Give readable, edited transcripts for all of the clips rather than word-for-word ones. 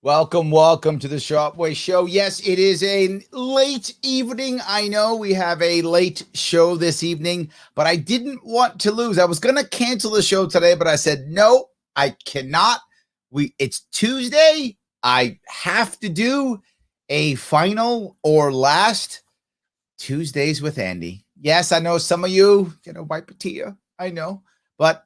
Welcome to the Sharpe Way show. Yes, it is a late evening. I know we have a late show this evening, but I didn't want to lose. I was going to cancel the show today, but I said, no, I cannot. It's Tuesday. I have to do a final or last Tuesdays with Andy. Yes, I know some of you, wipe a tear. I know, but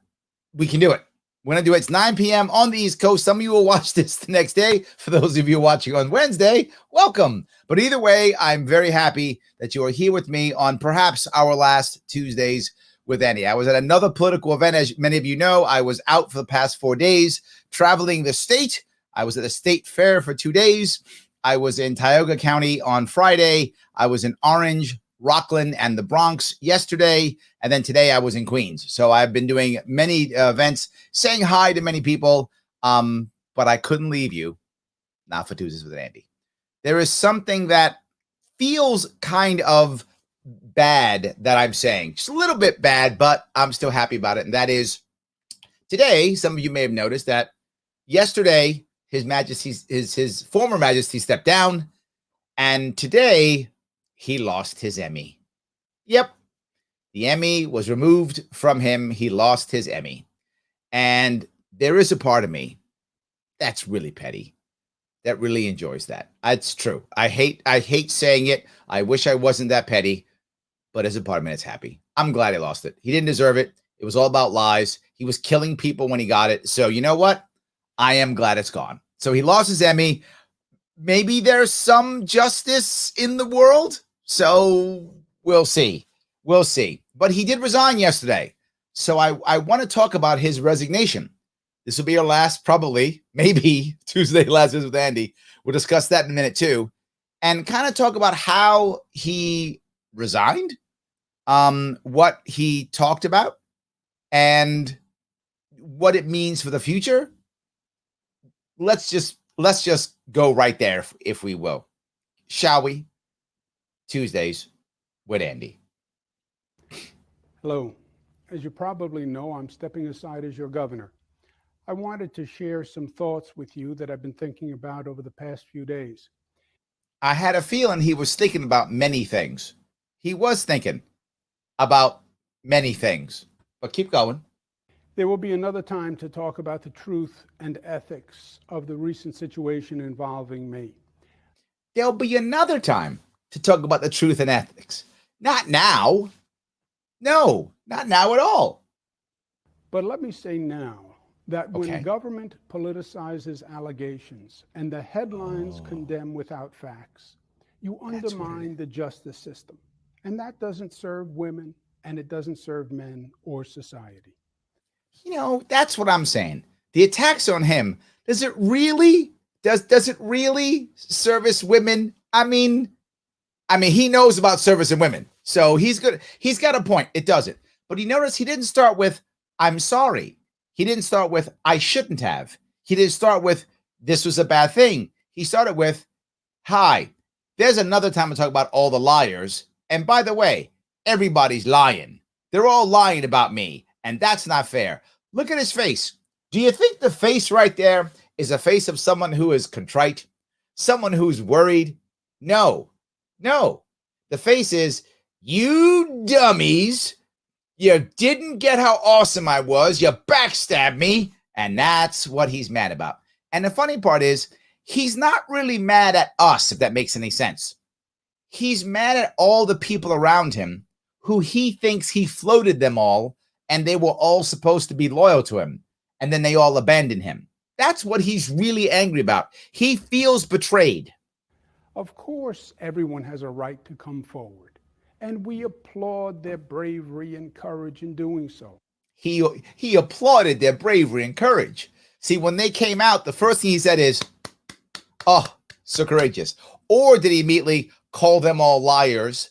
we can do it. We're going to do it. It's 9 p.m. on the East Coast. Some of you will watch this the next day. For those of you watching on Wednesday, welcome. But either way, I'm very happy that you are here with me on perhaps our last Tuesdays with Andy. I was at another political event. As many of you know, I was out for the past 4 days traveling the state. I was at a state fair for 2 days. I was in Tioga County on Friday. I was in Orange, Rockland, and the Bronx yesterday. And then today I was in Queens. So I've been doing many events, saying hi to many people. But I couldn't leave you, not for Tuesdays with Andy. There is something that feels kind of bad that I'm saying. Just a little bit bad, but I'm still happy about it. And that is today, some of you may have noticed that yesterday, his former majesty stepped down. And today he lost his Emmy. Yep. The Emmy was removed from him. He lost his Emmy. And there is a part of me that's really petty, that really enjoys that. It's true. I hate saying it. I wish I wasn't that petty, but as a part of me that's happy. I'm glad he lost it. He didn't deserve it. It was all about lies. He was killing people when he got it. So you know what? I am glad it's gone. So he lost his Emmy. Maybe there's some justice in the world. So we'll see. We'll see. But he did resign yesterday. So I want to talk about his resignation. This will be our last, probably, maybe Tuesday last visit with Andy. We'll discuss that in a minute too. And kind of talk about how he resigned, what he talked about, and what it means for the future. Let's just go right there, if we will. Shall we? Tuesdays with Andy. Hello. As you probably know, I'm stepping aside as your governor. I wanted to share some thoughts with you that I've been thinking about over the past few days. I had a feeling he was thinking about many things. He was thinking about many things. But keep going. There will be another time to talk about the truth and ethics of the recent situation involving me. There'll be another time to talk about the truth and ethics. Not now. No, not now at all. But let me say now that when government politicizes allegations and the headlines condemn without facts, you undermine the justice system. And that doesn't serve women, and it doesn't serve men or society. That's what I'm saying. The attacks on him, does it really service women? I mean, he knows about servicing women. So he's good. He's got a point. It doesn't. But you notice he didn't start with, I'm sorry. He didn't start with, I shouldn't have. He didn't start with, this was a bad thing. He started with, hi, there's another time to talk about all the liars. And by the way, everybody's lying. They're all lying about me. And that's not fair. Look at his face. Do you think the face right there is a face of someone who is contrite? Someone who's worried? No. The face is, you dummies, you didn't get how awesome I was. You backstabbed me. And that's what he's mad about. And the funny part is, he's not really mad at us, if that makes any sense. He's mad at all the people around him who he thinks he floated them all, and they were all supposed to be loyal to him. And then they all abandoned him. That's what he's really angry about. He feels betrayed. Of course, everyone has a right to come forward, and we applaud their bravery and courage in doing so. He applauded their bravery and courage. See, when they came out, the first thing he said is, oh, so courageous. Or did he immediately call them all liars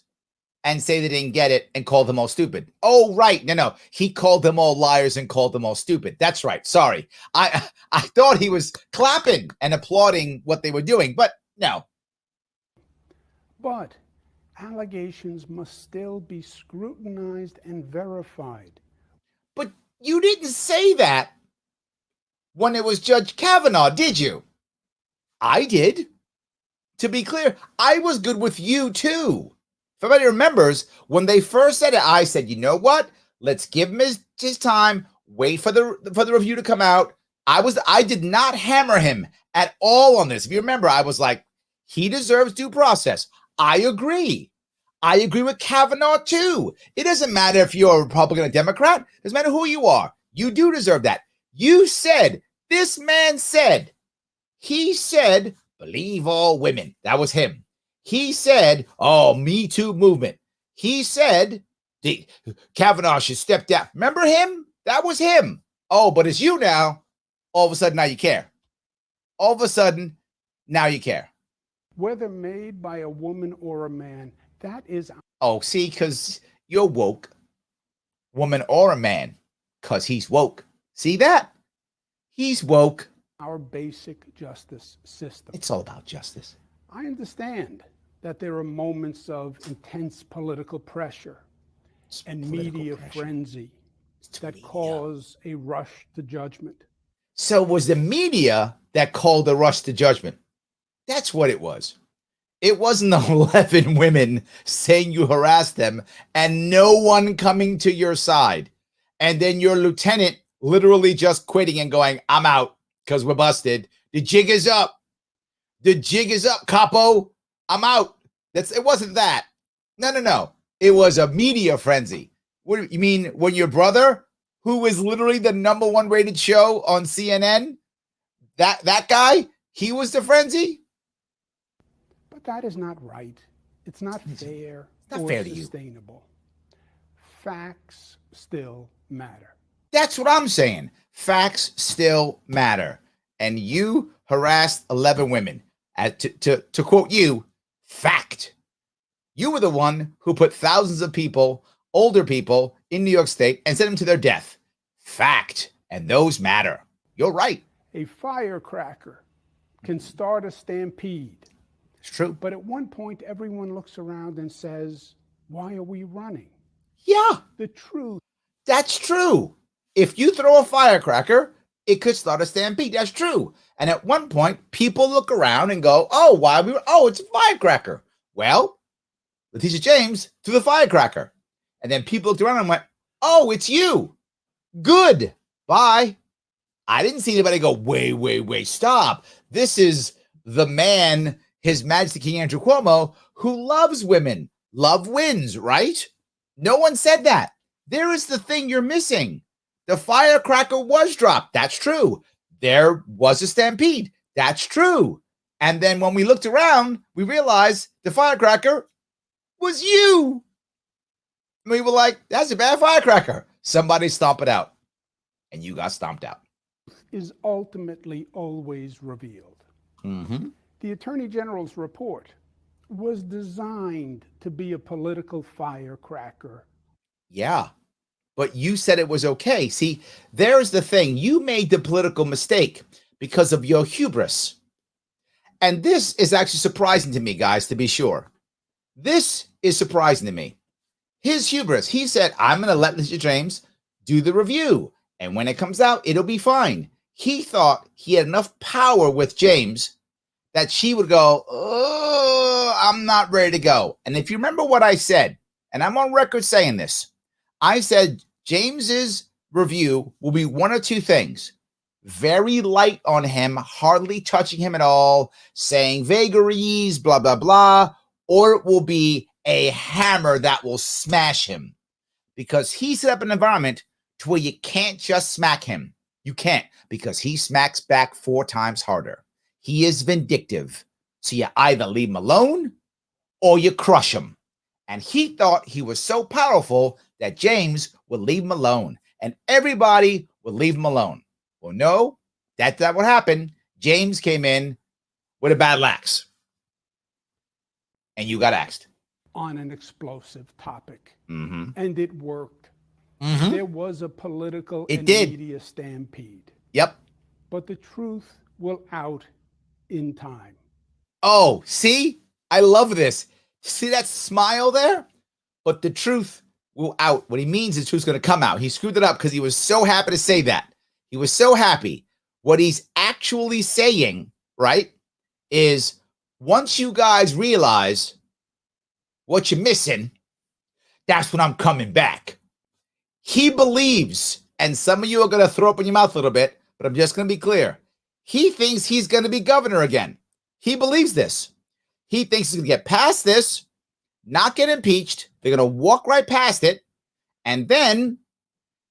and say they didn't get it and call them all stupid? Oh, right. No. He called them all liars and called them all stupid. That's right. Sorry. I thought he was clapping and applauding what they were doing, but no. But allegations must still be scrutinized and verified. But you didn't say that when it was Judge Kavanaugh, did you? I did. To be clear, I was good with you too. If everybody remembers, when they first said it, I said, you know what? Let's give him his time, wait for the review to come out. I did not hammer him at all on this. If you remember, I was like, he deserves due process. I agree. I agree with Kavanaugh too. It doesn't matter if you're a Republican or Democrat. It doesn't matter who you are. You do deserve that. You said, this man said, he said, believe all women. That was him. He said, oh, Me Too movement. He said, Kavanaugh should step down. Remember him? That was him. Oh, but it's you now. All of a sudden, now you care. All of a sudden, now you care. Whether made by a woman or a man, that is... Oh, see, because you're woke. Woman or a man, because he's woke. See that? He's woke. Our basic justice system. It's all about justice. I understand that there are moments of intense political pressure and media frenzy that cause a rush to judgment. So it was the media that called the rush to judgment. That's what it was. It wasn't the 11 women saying you harassed them and no one coming to your side. And then your lieutenant literally just quitting and going, I'm out because we're busted. The jig is up. The jig is up, capo. I'm out. It wasn't that. No. It was a media frenzy. What do you mean when your brother, who is literally the #1 rated show on CNN, that guy, he was the frenzy? But that is not right. It's not fair or sustainable. Facts still matter. That's what I'm saying. Facts still matter. And you harassed 11 women. To quote you, fact. You were the one who put thousands of people, older people, in New York State and sent them to their death. Fact. And those matter. You're right. A firecracker can start a stampede. It's true. But at one point, everyone looks around and says, why are we running? Yeah. The truth. That's true. If you throw a firecracker, it could start a stampede. That's true. And at one point, people look around and go, oh, it's a firecracker. Well, Letitia James threw the firecracker. And then people looked around and went, oh, it's you. Good. Bye. I didn't see anybody go, wait, stop. This is the man, His Majesty King Andrew Cuomo, who loves women. Love wins, right? No one said that. There is the thing you're missing. The firecracker was dropped. That's true. There was a stampede. That's true. And then when we looked around, we realized the firecracker was you. We were like, that's a bad firecracker. Somebody stomp it out. And you got stomped out. Is ultimately always revealed. Mm-hmm. The Attorney General's report was designed to be a political firecracker. Yeah. But you said it was okay. See, there's the thing. You made the political mistake because of your hubris. And this is actually surprising to me, guys, to be sure. This is surprising to me. His hubris. He said, I'm going to let Letitia James do the review. And when it comes out, it'll be fine. He thought he had enough power with James that she would go, oh, I'm not ready to go. And if you remember what I said, and I'm on record saying this, I said James's review will be one of two things. Very light on him, hardly touching him at all, saying vagaries, blah, blah, blah. Or it will be a hammer that will smash him. Because he set up an environment to where you can't just smack him. You can't, because he smacks back 4 times harder. He is vindictive. So you either leave him alone or you crush him. And he thought he was so powerful that James would leave him alone and everybody would leave him alone. Well, no, that's not what happened. James came in with a battle axe. And you got axed. On an explosive topic. Mm-hmm. And it worked. Mm-hmm. There was a political media stampede. Yep. But the truth will out in time. Oh, see? I love this. See that smile there? But the truth will out. What he means is the truth's going to come out. He screwed it up because he was so happy to say that. He was so happy. What he's actually saying, right, is once you guys realize what you're missing, that's when I'm coming back. He believes, and some of you are going to throw up in your mouth a little bit, but I'm just going to be clear. He thinks he's going to be governor again. He believes this. He thinks he's going to get past this, not get impeached. They're going to walk right past it. And then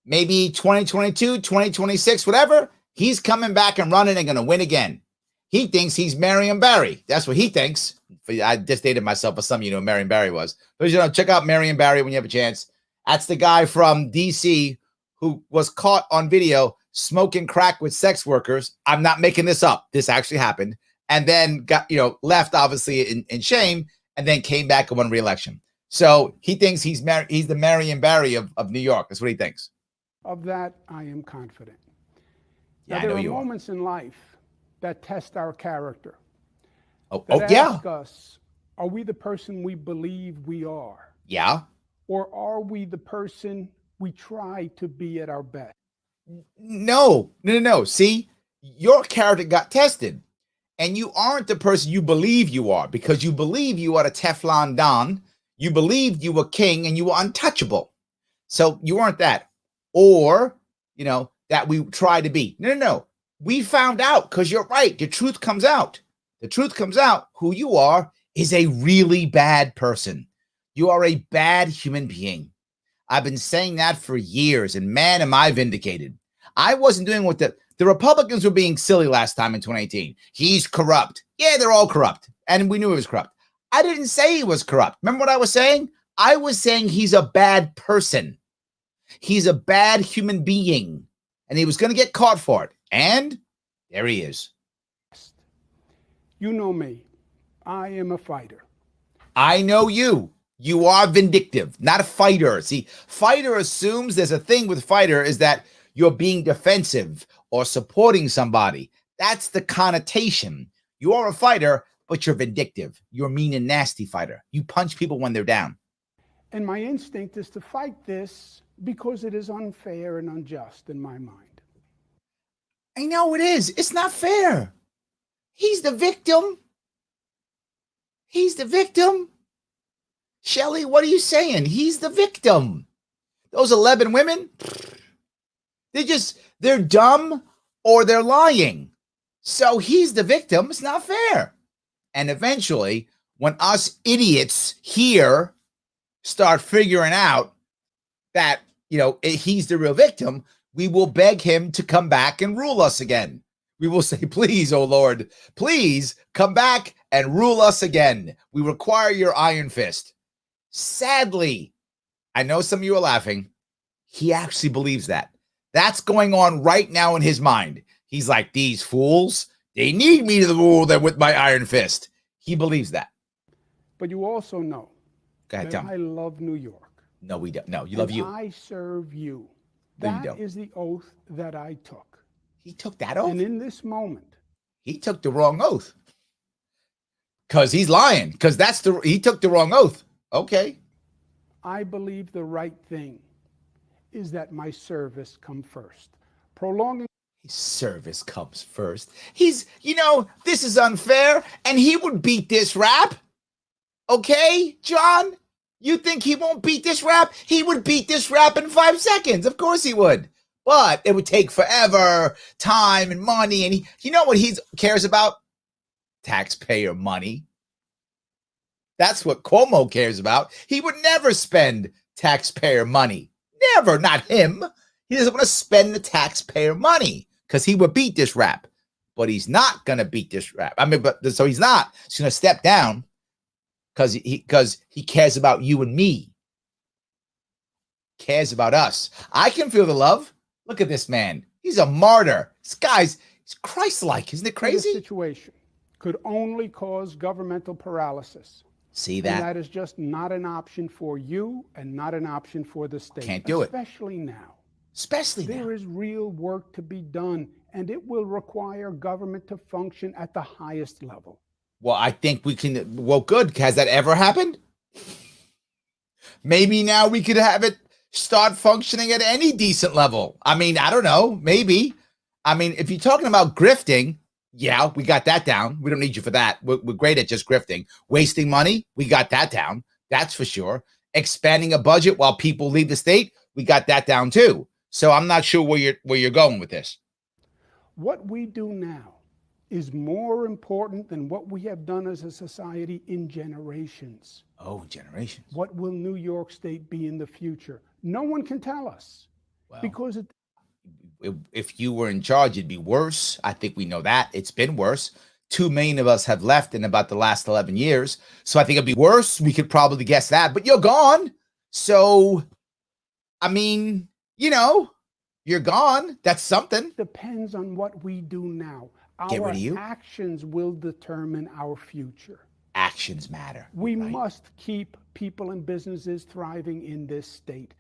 maybe 2022, 2026, whatever, he's coming back and running and going to win again. He thinks he's Marion Barry. That's what he thinks. I just dated myself, but some of you know who Marion Barry was. But check out Marion Barry when you have a chance. That's the guy from DC who was caught on video smoking crack with sex workers. I'm not making this up. This actually happened. And then got, left obviously in shame, and then came back and won re-election. So he thinks he's the Marion Barry of New York. That's what he thinks. Of that, I am confident. Yeah, now, there are moments in life that test our character. Ask us, are we the person we believe we are? Yeah. Or are we the person we try to be at our best? No. See, your character got tested, and you aren't the person you believe you are, because you believe you are the Teflon Don. You believed you were king and you were untouchable. So you weren't that. Or, that we try to be. No. We found out, because you're right. The truth comes out. The truth comes out. Who you are is a really bad person. You are a bad human being. I've been saying that for years, and man, am I vindicated. I wasn't doing what the Republicans were being silly last time in 2018. He's corrupt. Yeah, they're all corrupt. And we knew he was corrupt. I didn't say he was corrupt. Remember what I was saying? I was saying he's a bad person. He's a bad human being. And he was going to get caught for it. And there he is. You know me. I am a fighter. I know you. You are vindictive, not a fighter. See, fighter assumes there's a thing with fighter is that you're being defensive or supporting somebody. That's the connotation. You are a fighter, but you're vindictive. You're a mean and nasty fighter. You punch people when they're down. And my instinct is to fight this because it is unfair and unjust in my mind. I know it is. It's not fair. He's the victim. He's the victim. Shelley, what are you saying? He's the victim. Those 11 women, they're dumb or they're lying. So he's the victim. It's not fair. And eventually, when us idiots here start figuring out that, he's the real victim, we will beg him to come back and rule us again. We will say, please, oh Lord, please come back and rule us again. We require your iron fist. Sadly, I know some of you are laughing. He actually believes that. That's going on right now in his mind. He's like, these fools, they need me to rule them with my iron fist. He believes that. But you also know that I love New York. No, we don't. No, you love you. I serve you. No, you that don't. is the oath that I took. He took that oath? And in this moment, he took the wrong oath. Because he's lying. Because he took the wrong oath. Okay. I believe the right thing is that my service come first. Prolonging his service comes first. This is unfair, and he would beat this rap. Okay, John? You think he won't beat this rap? He would beat this rap in 5 seconds. Of course he would. But it would take forever, time and money. And you know what he cares about? Taxpayer money. That's what Cuomo cares about. He would never spend taxpayer money. Never, not him. He doesn't want to spend the taxpayer money because he would beat this rap. But he's not going to beat this rap. So he's not. He's going to step down because he cares about you and me. Cares about us. I can feel the love. Look at this man. He's a martyr. This guy's Christ-like. Isn't it crazy? This situation could only cause governmental paralysis. See that? And that is just not an option for you and not an option for the state. Can't do it. Especially now. There is real work to be done, and it will require government to function at the highest level. Well, I think we can. Well, good. Has that ever happened? Maybe now we could have it start functioning at any decent level. I don't know. Maybe. If you're talking about grifting, Yeah, we got that down. We don't need you for that. We're great at just grifting. Wasting money, we got that down. That's for sure. Expanding a budget while people leave the state, we got that down too. So I'm not sure where you're going with this. What we do now is more important than what we have done as a society in generations. Oh, generations. What will New York State be in the future? No one can tell us. Well, because if you were in charge, it'd be worse. I think we know that. It's been worse. 2 million of us have left in about the last 11 years. So I think it'd be worse. We could probably guess that, but you're gone. So, I mean, you're gone. That's something. Depends on what we do now. Get rid of you? Actions will determine our future. Actions matter. We must keep people and businesses thriving in this state.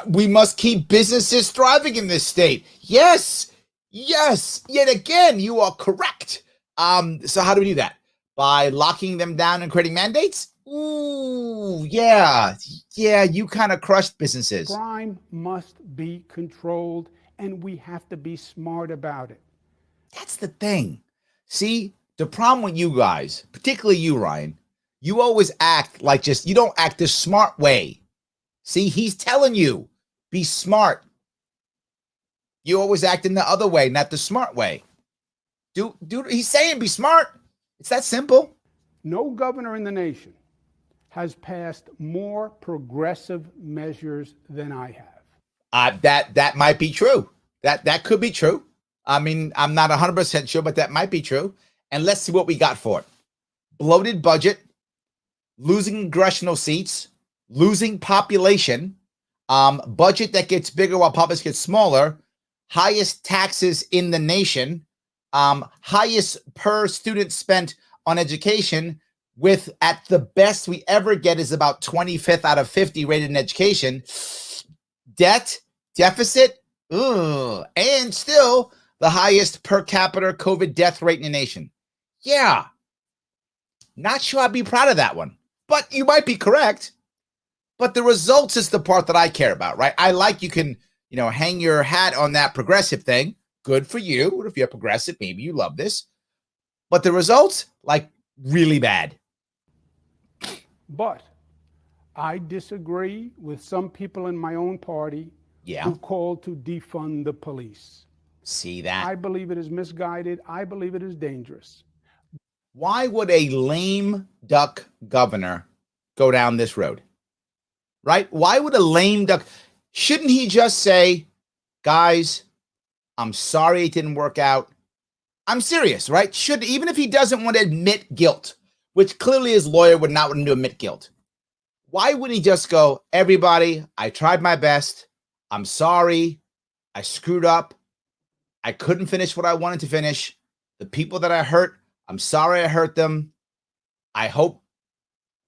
We must keep businesses thriving in this state. Yes. Yet again, you are correct. So how do we do that? By locking them down and creating mandates? Ooh, yeah. You kind of crushed businesses. Crime must be controlled, and we have to be smart about it. That's the thing. See, the problem with you guys, particularly you, Ryan, you always act like you don't act the smart way. See, he's telling you, be smart. You always act in the other way, not the smart way. Dude, he's saying be smart. It's that simple. No governor in the nation has passed more progressive measures than I have. That might be true. That could be true. I mean, I'm not 100% sure, but that might be true. And let's see what we got for it. Bloated budget, losing congressional seats, losing population, budget that gets bigger while populace gets smaller, highest taxes in the nation, highest per student spent on education, with at the best we ever get is about 25th out of 50 rated in education, debt, deficit, and still the highest per capita COVID death rate in the nation. Yeah. Not sure I'd be proud of that one, but you might be correct. But the results is the part that I care about, right? I like you can, hang your hat on that progressive thing. Good for you. If you're progressive, maybe you love this. But the results, really bad. But I disagree with some people in my own party who called to defund the police. See that? I believe it is misguided. I believe it is dangerous. Why would a lame duck governor go down this road? Right? Why would a lame duck? Shouldn't he just say, guys, I'm sorry it didn't work out. I'm serious, right? Even if he doesn't want to admit guilt, which clearly his lawyer would not want him to admit guilt. Why wouldn't he just go, everybody, I tried my best. I'm sorry. I screwed up. I couldn't finish what I wanted to finish. The people that I hurt, I'm sorry I hurt them. I hope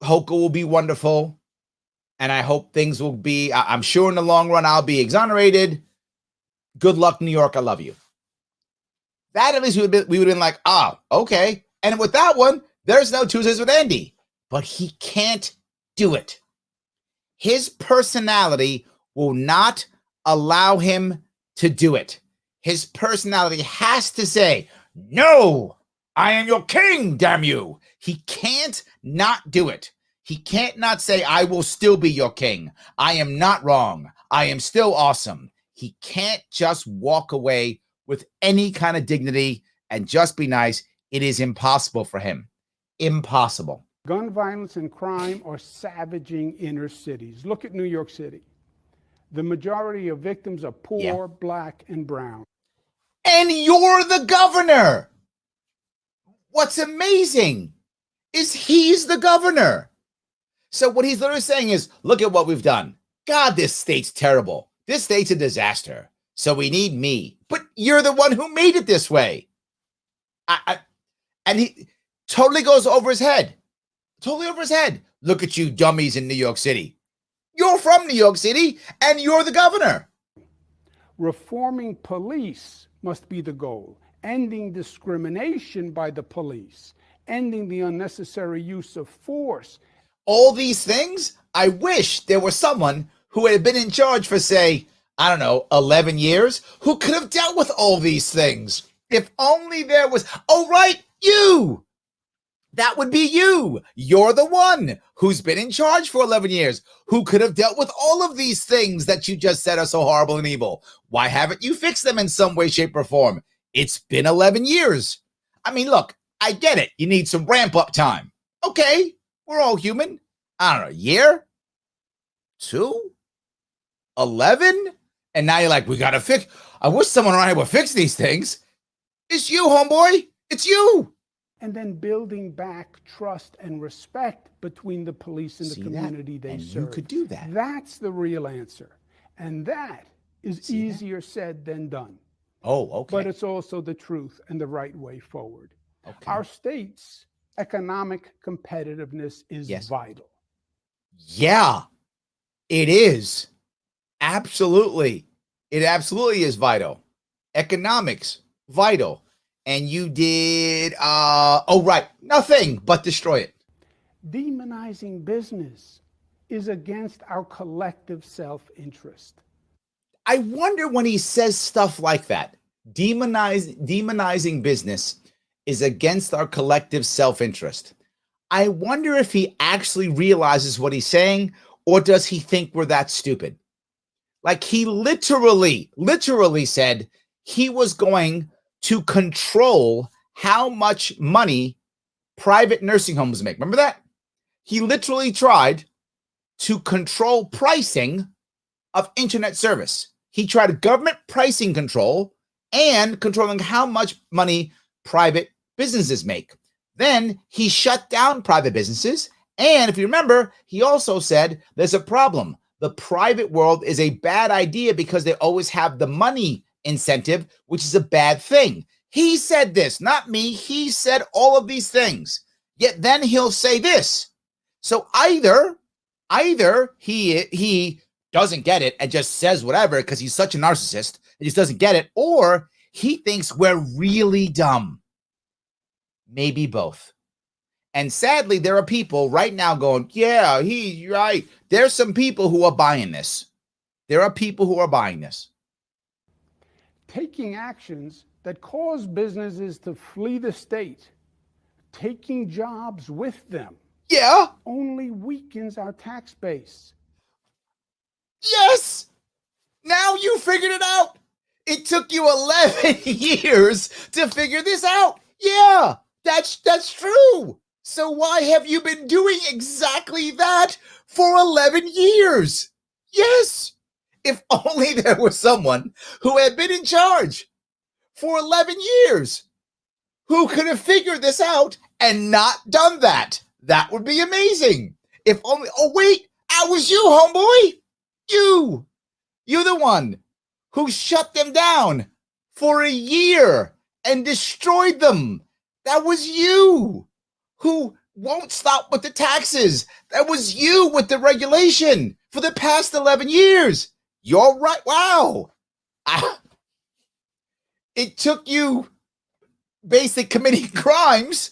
Hoka will be wonderful. And I hope things will be, I'm sure in the long run, I'll be exonerated. Good luck, New York. I love you. That at least we would have been like, okay. And with that one, there's no Tuesdays with Andy. But he can't do it. His personality will not allow him to do it. His personality has to say, no, I am your king, damn you. He can't not do it. He can't not say, I will still be your king. I am not wrong. I am still awesome. He can't just walk away with any kind of dignity and just be nice. It is impossible for him. Impossible. Gun violence and crime are savaging inner cities. Look at New York City. The majority of victims are poor, black, and brown. And you're the governor. What's amazing is he's the governor. So what he's literally saying is, look at what we've done. God, this state's terrible. This state's a disaster. So we need me. But you're the one who made it this way. And he totally goes over his head. Totally over his head. Look at you dummies in New York City. You're from New York City and you're the governor. Reforming police must be the goal. Ending discrimination by the police. Ending the unnecessary use of force. All these things, I wish there was someone who had been in charge for, say, 11 years, who could have dealt with all these things. If only there was, oh, right, you. That would be you. You're the one who's been in charge for 11 years, who could have dealt with all of these things that you just said are so horrible and evil. Why haven't you fixed them in some way, shape, or form? It's been 11 years. I mean, look, I get it. You need some ramp up time. Okay, we're all human. I don't know, a year? 2? 11? And now you're like, we got to fix. I wish someone around here would fix these things. It's you, homeboy. It's you. And then building back trust and respect between the police and the community they serve. You could do that. That's the real answer. And that is easier said than done. Oh, okay. But it's also the truth and the right way forward. Okay. Our state's economic competitiveness is vital. Yeah, it is. Absolutely. It absolutely is vital. Economics, vital. And you did, nothing but destroy it. Demonizing business is against our collective self-interest. I wonder when he says stuff like that, demonizing business is against our collective self-interest. I wonder if he actually realizes what he's saying, or does he think we're that stupid? Like he literally said he was going to control how much money private nursing homes make. Remember that? He literally tried to control pricing of internet service. He tried government pricing control and controlling how much money private businesses make. Then he shut down private businesses. And if you remember, he also said there's a problem. The private world is a bad idea because they always have the money incentive, which is a bad thing. He said this, not me. He said all of these things. Yet then he'll say this. So either he doesn't get it and just says whatever because he's such a narcissist, he just doesn't get it, or he thinks we're really dumb. Maybe both. And sadly, there are people right now going, yeah, he's right. There's some people who are buying this. There are people who are buying this. Taking actions that cause businesses to flee the state, taking jobs with them, only weakens our tax base. Yes! Now you figured it out. It took you 11 years to figure this out. Yeah, that's true. So why have you been doing exactly that for 11 years? Yes. If only there was someone who had been in charge for 11 years who could have figured this out and not done that. That would be amazing. If only, oh wait, that was you, homeboy. You're the one who shut them down for a year and destroyed them. That was you. Who won't stop with the taxes. That was you with the regulation for the past 11 years. You're right. Wow. It took you basically committing crimes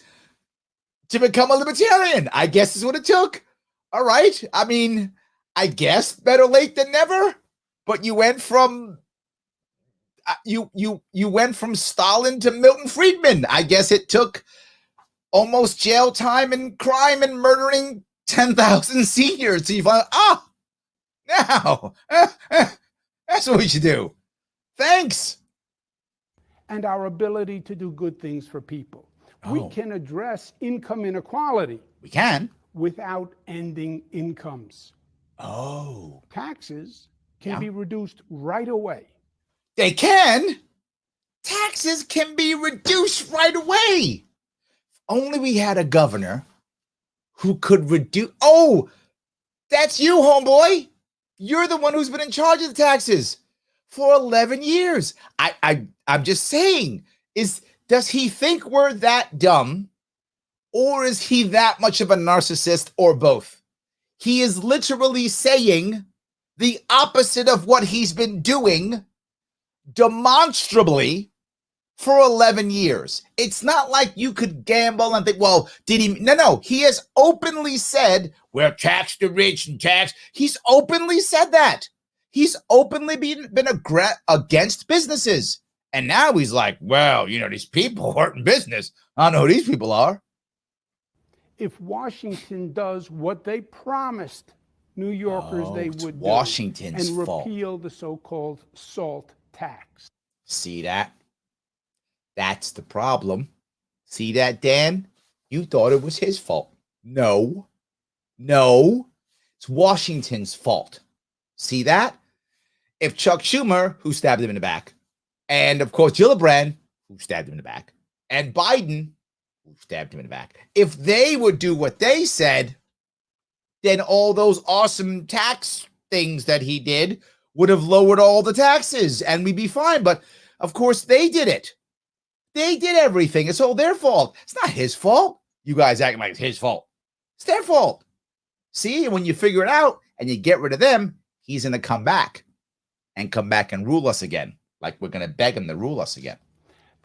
to become a libertarian. I guess is what it took. All right. I mean, I guess better late than never. But you went from you went from Stalin to Milton Friedman. I guess it took almost jail time and crime and murdering 10,000 seniors. So you find, now, that's what we should do. Thanks. And our ability to do good things for people. We can address income inequality. We can. Without ending incomes. Taxes can be reduced right away. They can. Taxes can be reduced right away. Only we had a governor who could reduce. Oh, that's you, homeboy. You're the one who's been in charge of the taxes for 11 years. I'm just saying, does he think we're that dumb, or is he that much of a narcissist, or both? He is literally saying the opposite of what he's been doing demonstrably for 11 years. It's not like you could gamble and think, well, did he? No. He has openly said, we're tax the rich and tax. He's openly said that. He's openly been against businesses And now he's like, well, these people hurting business. I don't know who these people are. If Washington does what they promised New Yorkers they would Washington's do and fault. repeal the so-called SALT tax. See that? That's the problem. See that, Dan? You thought it was his fault. No. It's Washington's fault. See that? If Chuck Schumer, who stabbed him in the back, and of course Gillibrand, who stabbed him in the back, and Biden, who stabbed him in the back, if they would do what they said, then all those awesome tax things that he did would have lowered all the taxes and we'd be fine. But of course they did it. They did everything. It's all their fault. It's not his fault. You guys acting like it's his fault. It's their fault. See, and when you figure it out and you get rid of them, he's going to come back and rule us again. Like we're going to beg him to rule us again.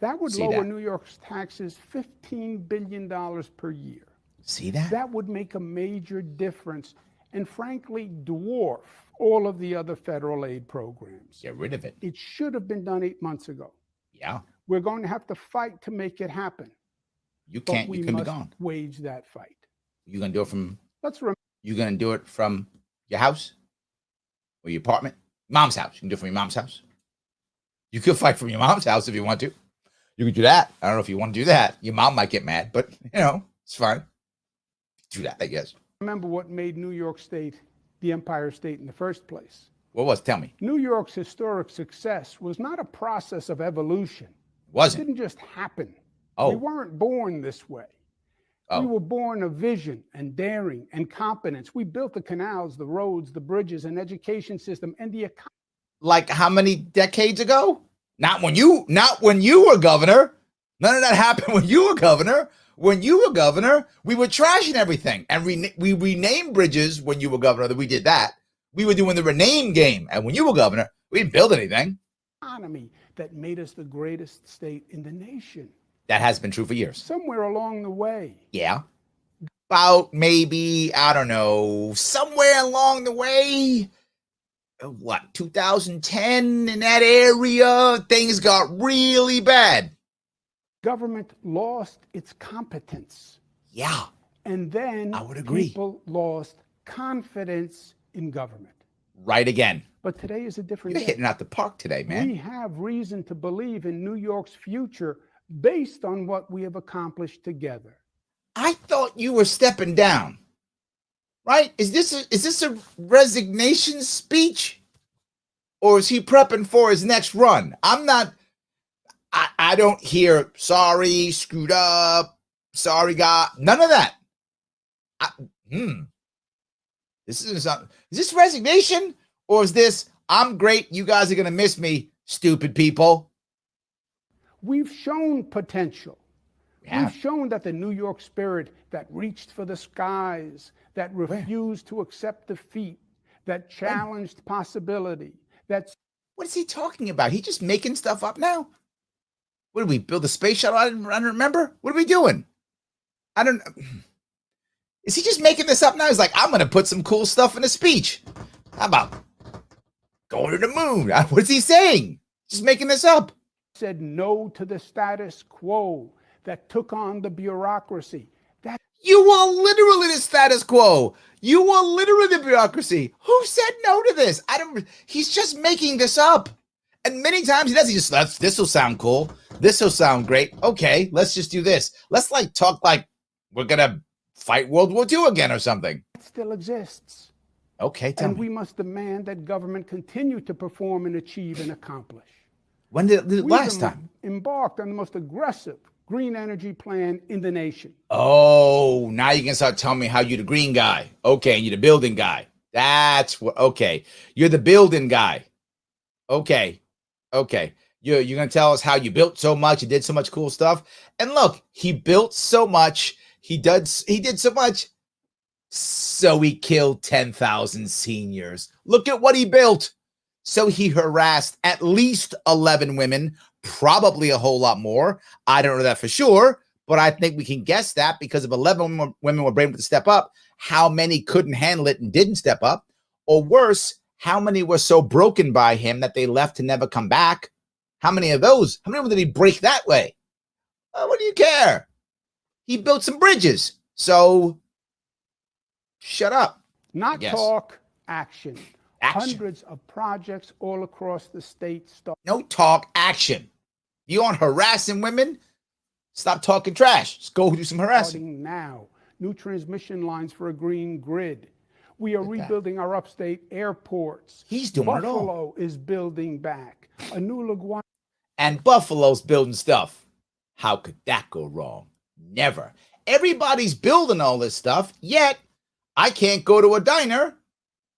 That would lower New York's taxes $15 billion per year. See that? That would make a major difference and frankly dwarf all of the other federal aid programs. Get rid of it. It should have been done 8 months ago. Yeah. We're going to have to fight to make it happen. You can't. You can be gone. Wage that fight. You're going to do it from... You're going to do it from your house or your apartment? Mom's house. You can do it from your mom's house. You could fight from your mom's house if you want to. You could do that. I don't know if you want to do that. Your mom might get mad, but, it's fine. Do that, I guess. Remember what made New York State the Empire State in the first place? What was it? Tell me. New York's historic success was not a process of evolution. Wasn't. It didn't just happen. Oh. We weren't born this way. Oh. We were born of vision and daring and competence. We built the canals, the roads, the bridges, and education system, and the economy. Like how many decades ago? Not when you were governor. None of that happened when you were governor. When you were governor, we were trashing everything. And we renamed bridges when you were governor. That we did that. We were doing the rename game. And when you were governor, we didn't build anything. Economy that made us the greatest state in the nation. That has been true for years. Somewhere along the way. Yeah. About maybe, I don't know, somewhere along the way, 2010 in that area, things got really bad. Government lost its competence. Yeah. And then I would agree. People lost confidence in government. Right again. But today is a different You're hitting out the park today, man. We have reason to believe in New York's future based on what we have accomplished together. I thought you were stepping down. Right? Is this a resignation speech? Or is he prepping for his next run? I don't hear sorry, screwed up, sorry, God. None of that. Is this resignation? Or is this, I'm great, you guys are going to miss me, stupid people? We've shown potential. Yeah. We've shown that the New York spirit that reached for the skies, that refused to accept defeat, that challenged possibility, What is he talking about? He just making stuff up now? What did we build a space shuttle? I don't remember. What are we doing? Is he just making this up now? He's like, I'm going to put some cool stuff in a speech. How about going to the moon? What is he saying? Just making this up. Said no to the status quo that took on the bureaucracy. You were literally the status quo. You were literally the bureaucracy. Who said no to this? He's just making this up. And many times he does. This will sound cool. This will sound great. Okay, let's just do this. Let's talk like we're going to fight World War II again or something. It still exists. Okay, tell me. And we must demand that government continue to perform and achieve and accomplish. When did it last time? Embarked on the most aggressive green energy plan in the nation. Oh, now you can start telling me how you're the green guy. Okay, you're the building guy. That's what, okay. You're the building guy. Okay. You're going to tell us how you built so much, you did so much cool stuff. And look, he built so much, he did so much, so he killed 10,000 seniors. Look at what he built. So he harassed at least 11 women, probably a whole lot more. I don't know that for sure, but I think we can guess that because if 11 women were brave enough to step up, how many couldn't handle it and didn't step up? Or worse, how many were so broken by him that they left to never come back? How many of those? How many of them did he break that way? What do you care? He built some bridges. So shut up. Not talk, action. Action. Hundreds of projects all across the state. No talk, action. You aren't harassing women? Stop talking trash. Let's go do some harassing. Starting now. New transmission lines for a green grid. We are rebuilding our upstate airports. He's doing it all. Buffalo is building back. A new LaGuardia. And Buffalo's building stuff. How could that go wrong? Never. Everybody's building all this stuff, yet I can't go to a diner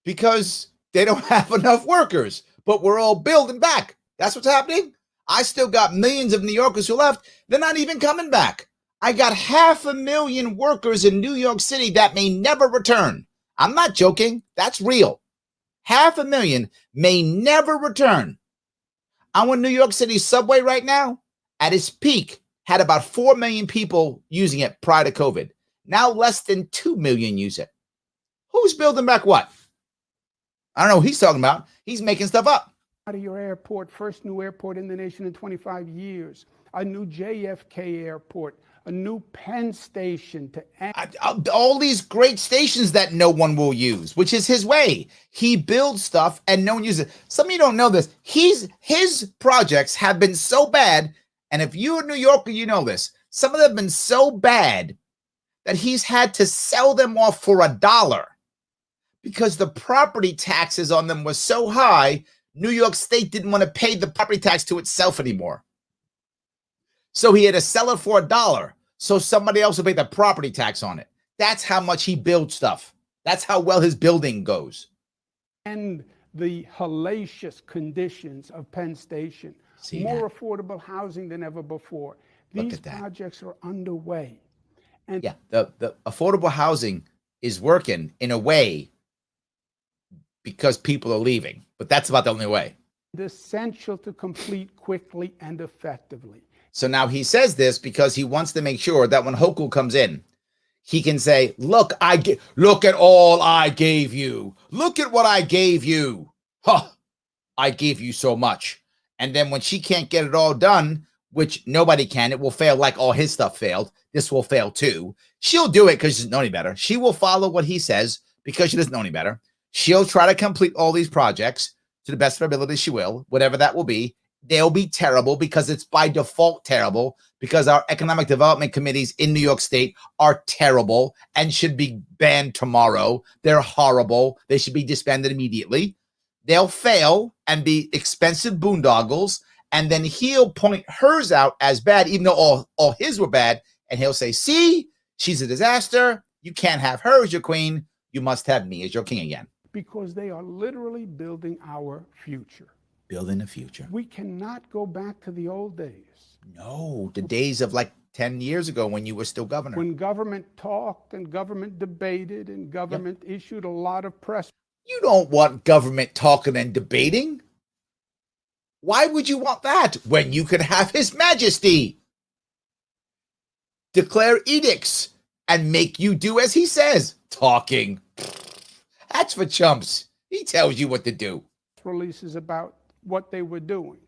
because they don't have enough workers. But we're all building back. That's what's happening. I still got millions of New Yorkers who left. They're not even coming back. I got 500,000 workers in New York City that may never return. I'm not joking. That's real. 500,000 may never return. I'm on New York City subway right now. At its peak, had about 4 million people using it prior to COVID. Now less than 2 million use it. Who's building back what? I don't know what he's talking about. He's making stuff up. Out of your airport, first new airport in the nation in 25 years. A new JFK airport, a new Penn Station to all these great stations that no one will use, which is his way. He builds stuff and no one uses it. Some of you don't know this. His projects have been so bad, and if you're a New Yorker, you know this. Some of them have been so bad that he's had to sell them off for $1 because the property taxes on them were so high. New York State didn't want to pay the property tax to itself anymore. So he had to sell it for $1 so somebody else would pay the property tax on it. That's how much he builds stuff. That's how well his building goes. And the hellacious conditions of Penn Station. More affordable housing than ever before. These projects are underway. And yeah, the affordable housing is working in a way because people are leaving. But that's about the only way. It's essential to complete quickly and effectively. So now he says this because he wants to make sure that when Hochul comes in, he can say, look at all I gave you. Look at what I gave you. Huh, I gave you so much. And then when she can't get it all done, which nobody can, it will fail like all his stuff failed. This will fail too. She'll do it because she doesn't know any better. She will follow what he says because she doesn't know any better. She'll try to complete all these projects to the best of her ability. She will, whatever that will be. They'll be terrible because it's by default terrible because our economic development committees in New York State are terrible and should be banned tomorrow. They're horrible. They should be disbanded immediately. They'll fail and be expensive boondoggles. And then he'll point hers out as bad, even though all his were bad. And he'll say, see, she's a disaster. You can't have her as your queen. You must have me as your king again. Because they are literally building our future. Building a future. We cannot go back to the old days. No, the days of like 10 years ago when you were still governor. When government talked and government debated and government issued a lot of press. You don't want government talking and debating. Why would you want that when you could have His Majesty declare edicts and make you do as he says? Talking. That's for chumps. He tells you what to do. Releases about what they were doing,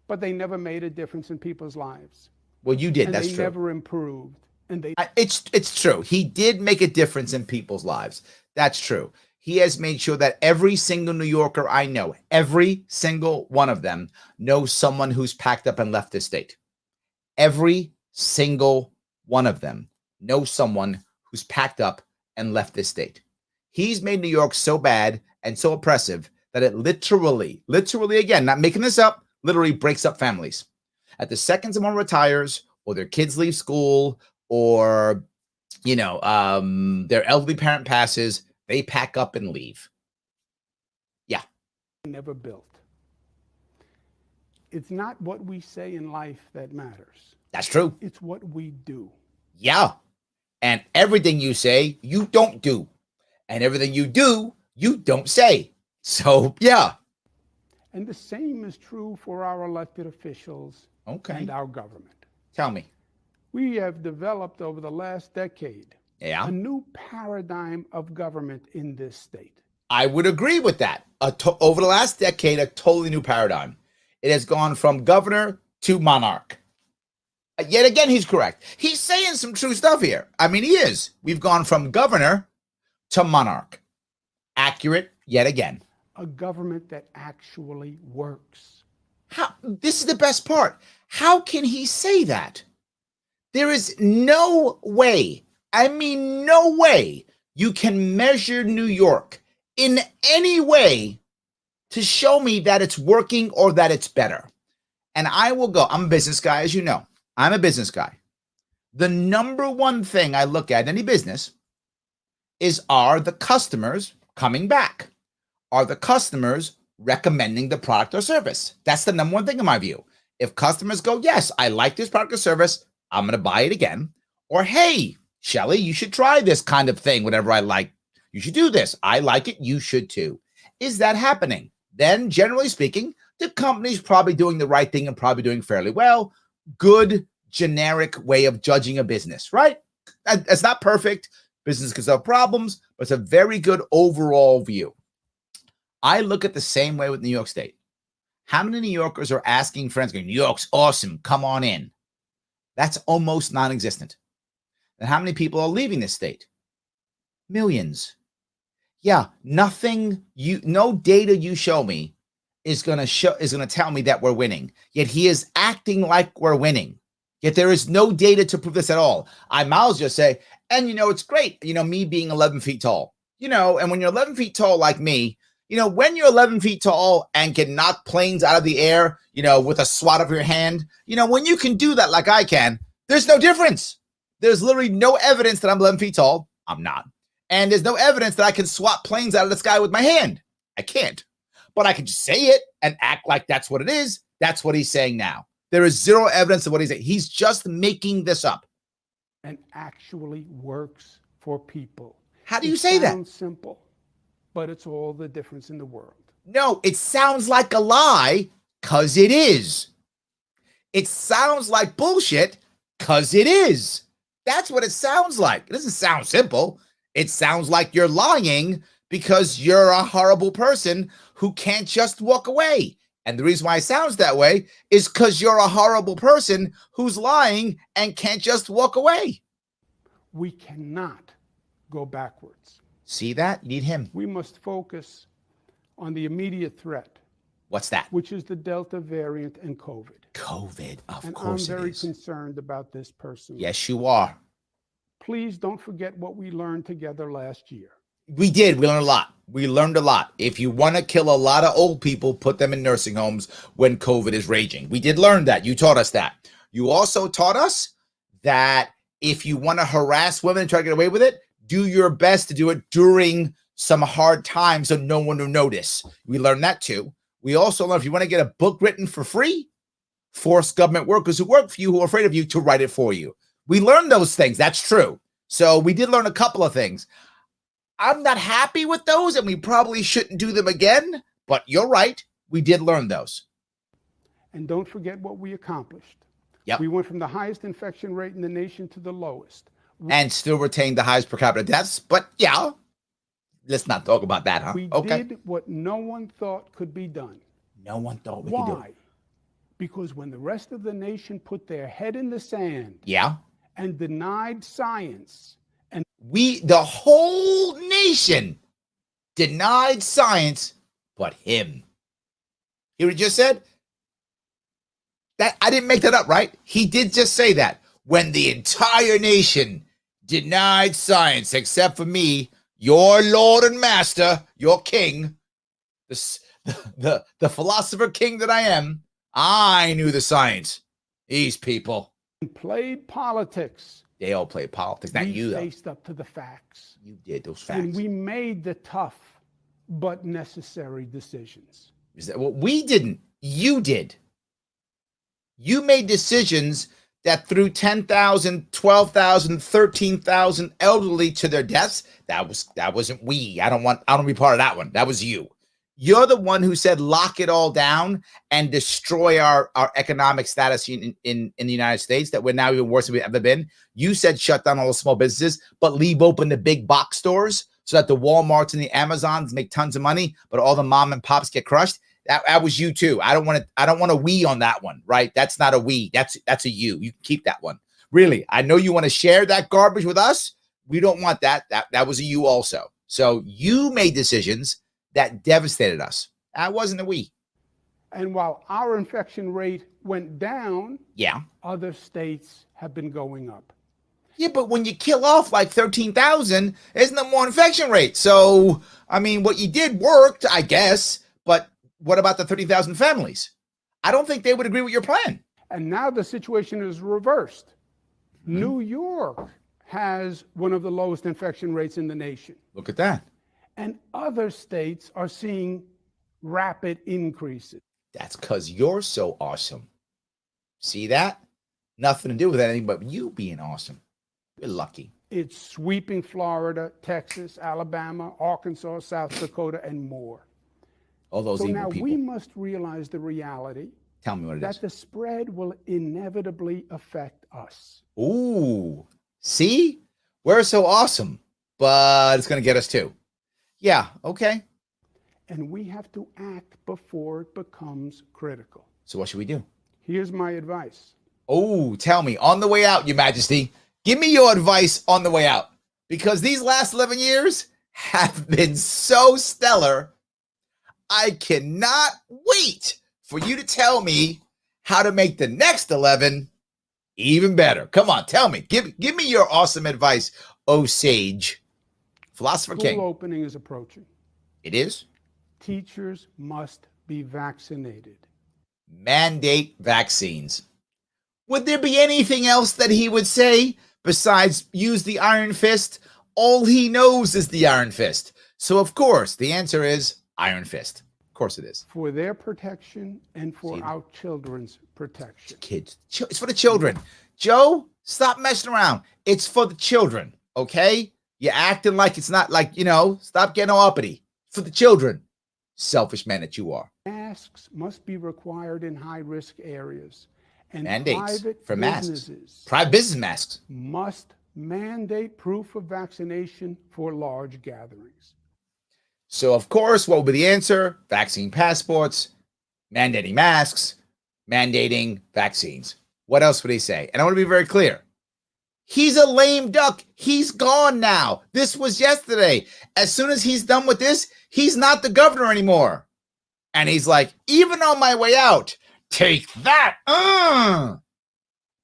but they never made a difference in people's lives. Well, you did. And that's they true. Never improved. And it's true. He did make a difference in people's lives. That's true. He has made sure that every single New Yorker I know, every single one of them knows someone who's packed up and left this state. Every single one of them knows someone who's packed up and left this state. He's made New York so bad and so oppressive that it literally, again, not making this up, literally breaks up families. At the second someone retires or their kids leave school or, their elderly parent passes, they pack up and leave. Yeah. Never built. It's not what we say in life that matters. That's true. It's what we do. Yeah. And everything you say, you don't do. And everything you do, you don't say. So, yeah. And the same is true for our elected officials and our government. Tell me. We have developed over the last decade a new paradigm of government in this state. I would agree with that. Over the last decade, a totally new paradigm. It has gone from governor to monarch. Yet again, he's correct. He's saying some true stuff here. I mean, he is. We've gone from governor to monarch. Accurate yet again. A government that actually works. This is the best part. How can he say that? There is no way, I mean, no way you can measure New York in any way to show me that it's working or that it's better. And I will go. I'm a business guy, as you know. I'm a business guy. The number one thing I look at in any business is, are the customers coming back? Are the customers recommending the product or service? That's the number one thing in my view. If customers go, yes, I like this product or service, I'm going to buy it again. Or, hey, Shelly, you should try this kind of thing, whatever I like. You should do this. I like it. You should too. Is that happening? Then, generally speaking, the company's probably doing the right thing and probably doing fairly well. Good, generic way of judging a business, right? It's not perfect. Business can have problems, but it's a very good overall view. I look at the same way with New York State. How many New Yorkers are asking friends, going, New York's awesome, come on in? That's almost non-existent. And how many people are leaving this state? Millions. Yeah, nothing, no data you show me is going to tell me that we're winning. Yet he is acting like we're winning. Yet there is no data to prove this at all. I might as well just say, and it's great, me being 11 feet tall, and when you're 11 feet tall like me, when you're 11 feet tall and can knock planes out of the air, with a swat of your hand, when you can do that like I can, there's no difference. There's literally no evidence that I'm 11 feet tall. I'm not. And there's no evidence that I can swat planes out of the sky with my hand. I can't. But I can just say it and act like that's what it is. That's what he's saying now. There is zero evidence of what he's saying. He's just making this up. And actually works for people. How do you say that? It sounds simple, but it's all the difference in the world. No, it sounds like a lie because it is. It sounds like bullshit because it is. That's what it sounds like. It doesn't sound simple. It sounds like you're lying because you're a horrible person who can't just walk away. And the reason why it sounds that way is because you're a horrible person who's lying and can't just walk away. We cannot go backwards. See that? You need him. We must focus on the immediate threat. What's that? Which is the Delta variant and COVID. COVID, of course it is. And I'm very concerned about this personally. Yes, you are. Please don't forget what we learned together last year. We did. We learned a lot. We learned a lot. If you want to kill a lot of old people, put them in nursing homes when COVID is raging. We did learn that. You taught us that. You also taught us that if you want to harass women and try to get away with it, do your best to do it during some hard times so no one will notice. We learned that too. We also learned if you want to get a book written for free, force government workers who work for you, who are afraid of you, to write it for you. We learned those things. That's true. So we did learn a couple of things. I'm not happy with those, and we probably shouldn't do them again, but you're right. We did learn those. And don't forget what we accomplished. Yep. We went from the highest infection rate in the nation to the lowest. And still retained the highest per capita deaths. But yeah, let's not talk about that, huh? We did what no one thought could be done. No one thought we could do it. Why? Because when the rest of the nation put their head in the sand and denied science, and the whole nation denied science but him. Hear what he just said? That I didn't make that up, right? He did just say that. When the entire nation denied science except for me, your Lord and Master, your king, the philosopher king that I am, I knew the science. These people played politics. They all played politics, not you, though. We faced up to the facts. You did those facts. And we made the tough but necessary decisions. Is that what we didn't? You did. You made decisions that threw 10,000, 12,000, 13,000 elderly to their deaths. That wasn't we. I don't want to be part of that one. That was you. You're the one who said lock it all down and destroy our economic status in the United States, that we're now even worse than we've ever been. You said shut down all the small businesses, but leave open the big box stores so that the Walmarts and the Amazons make tons of money, but all the mom and pops get crushed. That was you too. I don't want a we on that one, right? That's not a we. That's a you. You can keep that one. Really, I know you want to share that garbage with us. We don't want that. That was a you also. So you made decisions that devastated us. That wasn't a we. And while our infection rate went down, yeah, other states have been going up. Yeah, but when you kill off like 13,000, isn't there more infection rate? So, I mean, what you did worked, I guess, but what about the 30,000 families? I don't think they would agree with your plan. And now the situation is reversed. New York has one of the lowest infection rates in the nation. Look at that. And other states are seeing rapid increases. That's because you're so awesome. See that? Nothing to do with anything but you being awesome. You're lucky. It's sweeping Florida, Texas, Alabama, Arkansas, South Dakota, and more. All those evil people. So now we must realize the reality. Tell me what it is. That the spread will inevitably affect us. Ooh, see? We're so awesome, but it's going to get us too. Yeah, okay. And we have to act before it becomes critical. So what should we do? Here's my advice. Oh, tell me, on the way out, Your Majesty. Give me your advice on the way out, because these last 11 years have been so stellar. I cannot wait for you to tell me how to make the next 11 even better. Come on, tell me. Give me your awesome advice, oh sage. Philosopher King. School opening is approaching. It is? Teachers must be vaccinated. Mandate vaccines. Would there be anything else that he would say besides use the iron fist? All he knows is the iron fist. So, of course, the answer is iron fist. Of course it is. For their protection and for our children's protection. Kids. It's for the children. Joe, stop messing around. It's for the children, okay? You're acting like it's not like, stop getting all uppity. For the children. Selfish man that you are. Masks must be required in high-risk areas. And mandates private for businesses masks. Private business masks. Must mandate proof of vaccination for large gatherings. So, of course, what would be the answer? Vaccine passports, mandating masks, mandating vaccines. What else would he say? And I want to be very clear. He's a lame duck. He's gone now. This was yesterday. As soon as he's done with this, he's not the governor anymore. And he's like, even on my way out, take that.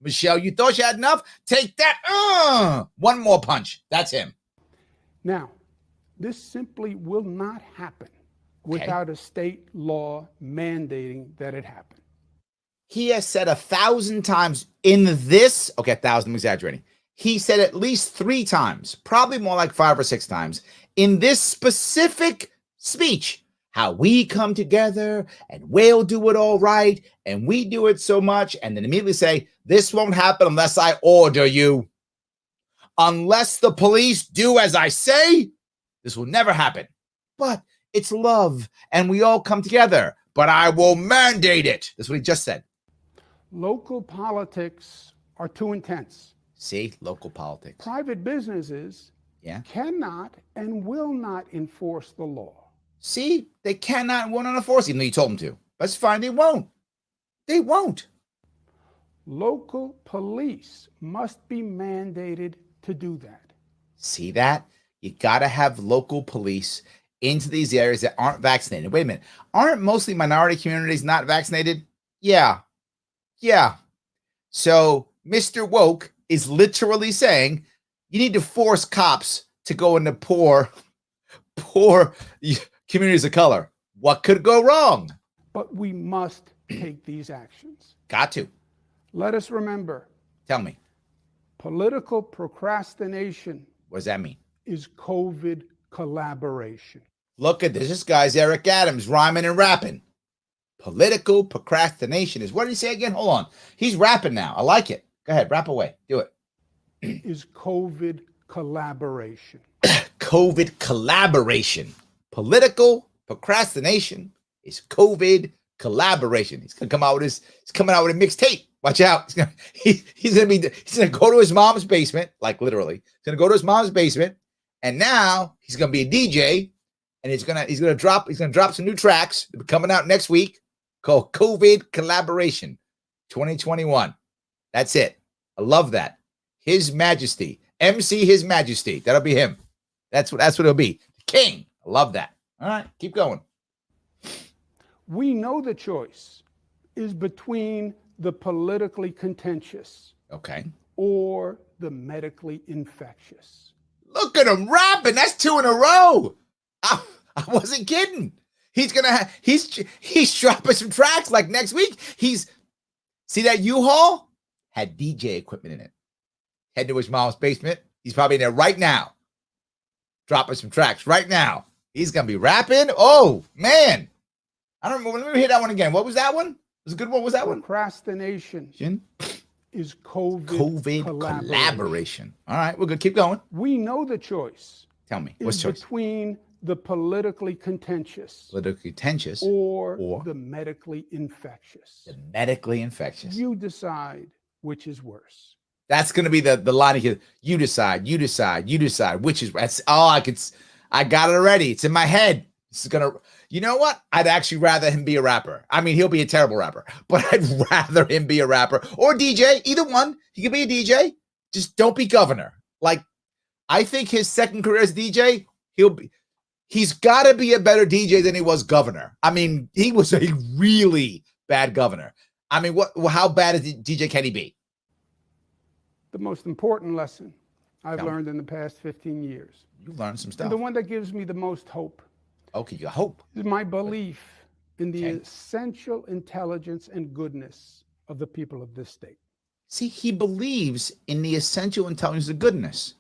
Michelle, you thought you had enough? Take that. One more punch. That's him. Now, this simply will not happen without a state law mandating that it happen. He has said 1,000 times in this. Okay, 1,000, I'm exaggerating. He said at least 3 times, probably more like 5 or 6 times, in this specific speech, how we come together and we'll do it all right and we do it so much, and then immediately say, this won't happen unless I order you. Unless the police do as I say, this will never happen. But it's love and we all come together, but I will mandate it. That's what he just said. Local politics are too intense. See, local politics. Private businesses cannot and will not enforce the law. See, they cannot and will not enforce it, even though you told them to. That's fine, they won't. They won't. Local police must be mandated to do that. See that? You got to have local police into these areas that aren't vaccinated. Wait a minute. Aren't mostly minority communities not vaccinated? Yeah. So Mr. Woke is literally saying you need to force cops to go into poor communities of color. What could go wrong? But we must take these actions. Got to. Let us remember. Tell me. Political procrastination. What does that mean? Is COVID collaboration. Look at this. This guy's Eric Adams rhyming and rapping. Political procrastination is, what did he say again? Hold on. He's rapping now. I like it. Go ahead. Rap away. Do it. Is COVID collaboration. COVID collaboration. Political procrastination is COVID collaboration. He's coming out with a mixtape. Watch out. He's gonna go to his mom's basement, like literally. He's gonna go to his mom's basement, and now he's gonna be a DJ, and and he's gonna drop some new tracks coming out next week called COVID Collaboration 2021. That's it. I love that. His Majesty, MC His Majesty. That'll be him. That's what it'll be. King. I love that. All right, keep going. We know the choice is between the politically contentious, okay, or the medically infectious. Look at him rapping. That's 2 in a row. I wasn't kidding. He's dropping some tracks like next week. See that U-Haul had DJ equipment in it. Head to his mom's basement. He's probably in there right now, dropping some tracks right now. He's gonna be rapping. Oh man, I don't remember. Let me hear that one again. What was that one? Was a good one. What was that one? Procrastination is COVID collaboration. All right, we're good. Keep going. We know the choice. Tell me, what's choice? Between the politically contentious, or the medically infectious. The medically infectious. You decide which is worse. That's going to be the line here. You decide, which is, I got it already. It's in my head. This is going to, you know what? I'd actually rather him be a rapper. I mean, he'll be a terrible rapper, but I'd rather him be a rapper or DJ, either one. He could be a DJ. Just don't be governor. Like, I think his second career as DJ, he's got to be a better DJ than he was governor. I mean, he was a really bad governor. I mean, how bad is DJ can he be? The most important lesson I've learned in the past 15 years. You've learned some stuff. And the one that gives me the most hope. Okay, you hope. Is my belief in the essential intelligence and goodness of the people of this state. See, he believes in the essential intelligence and goodness.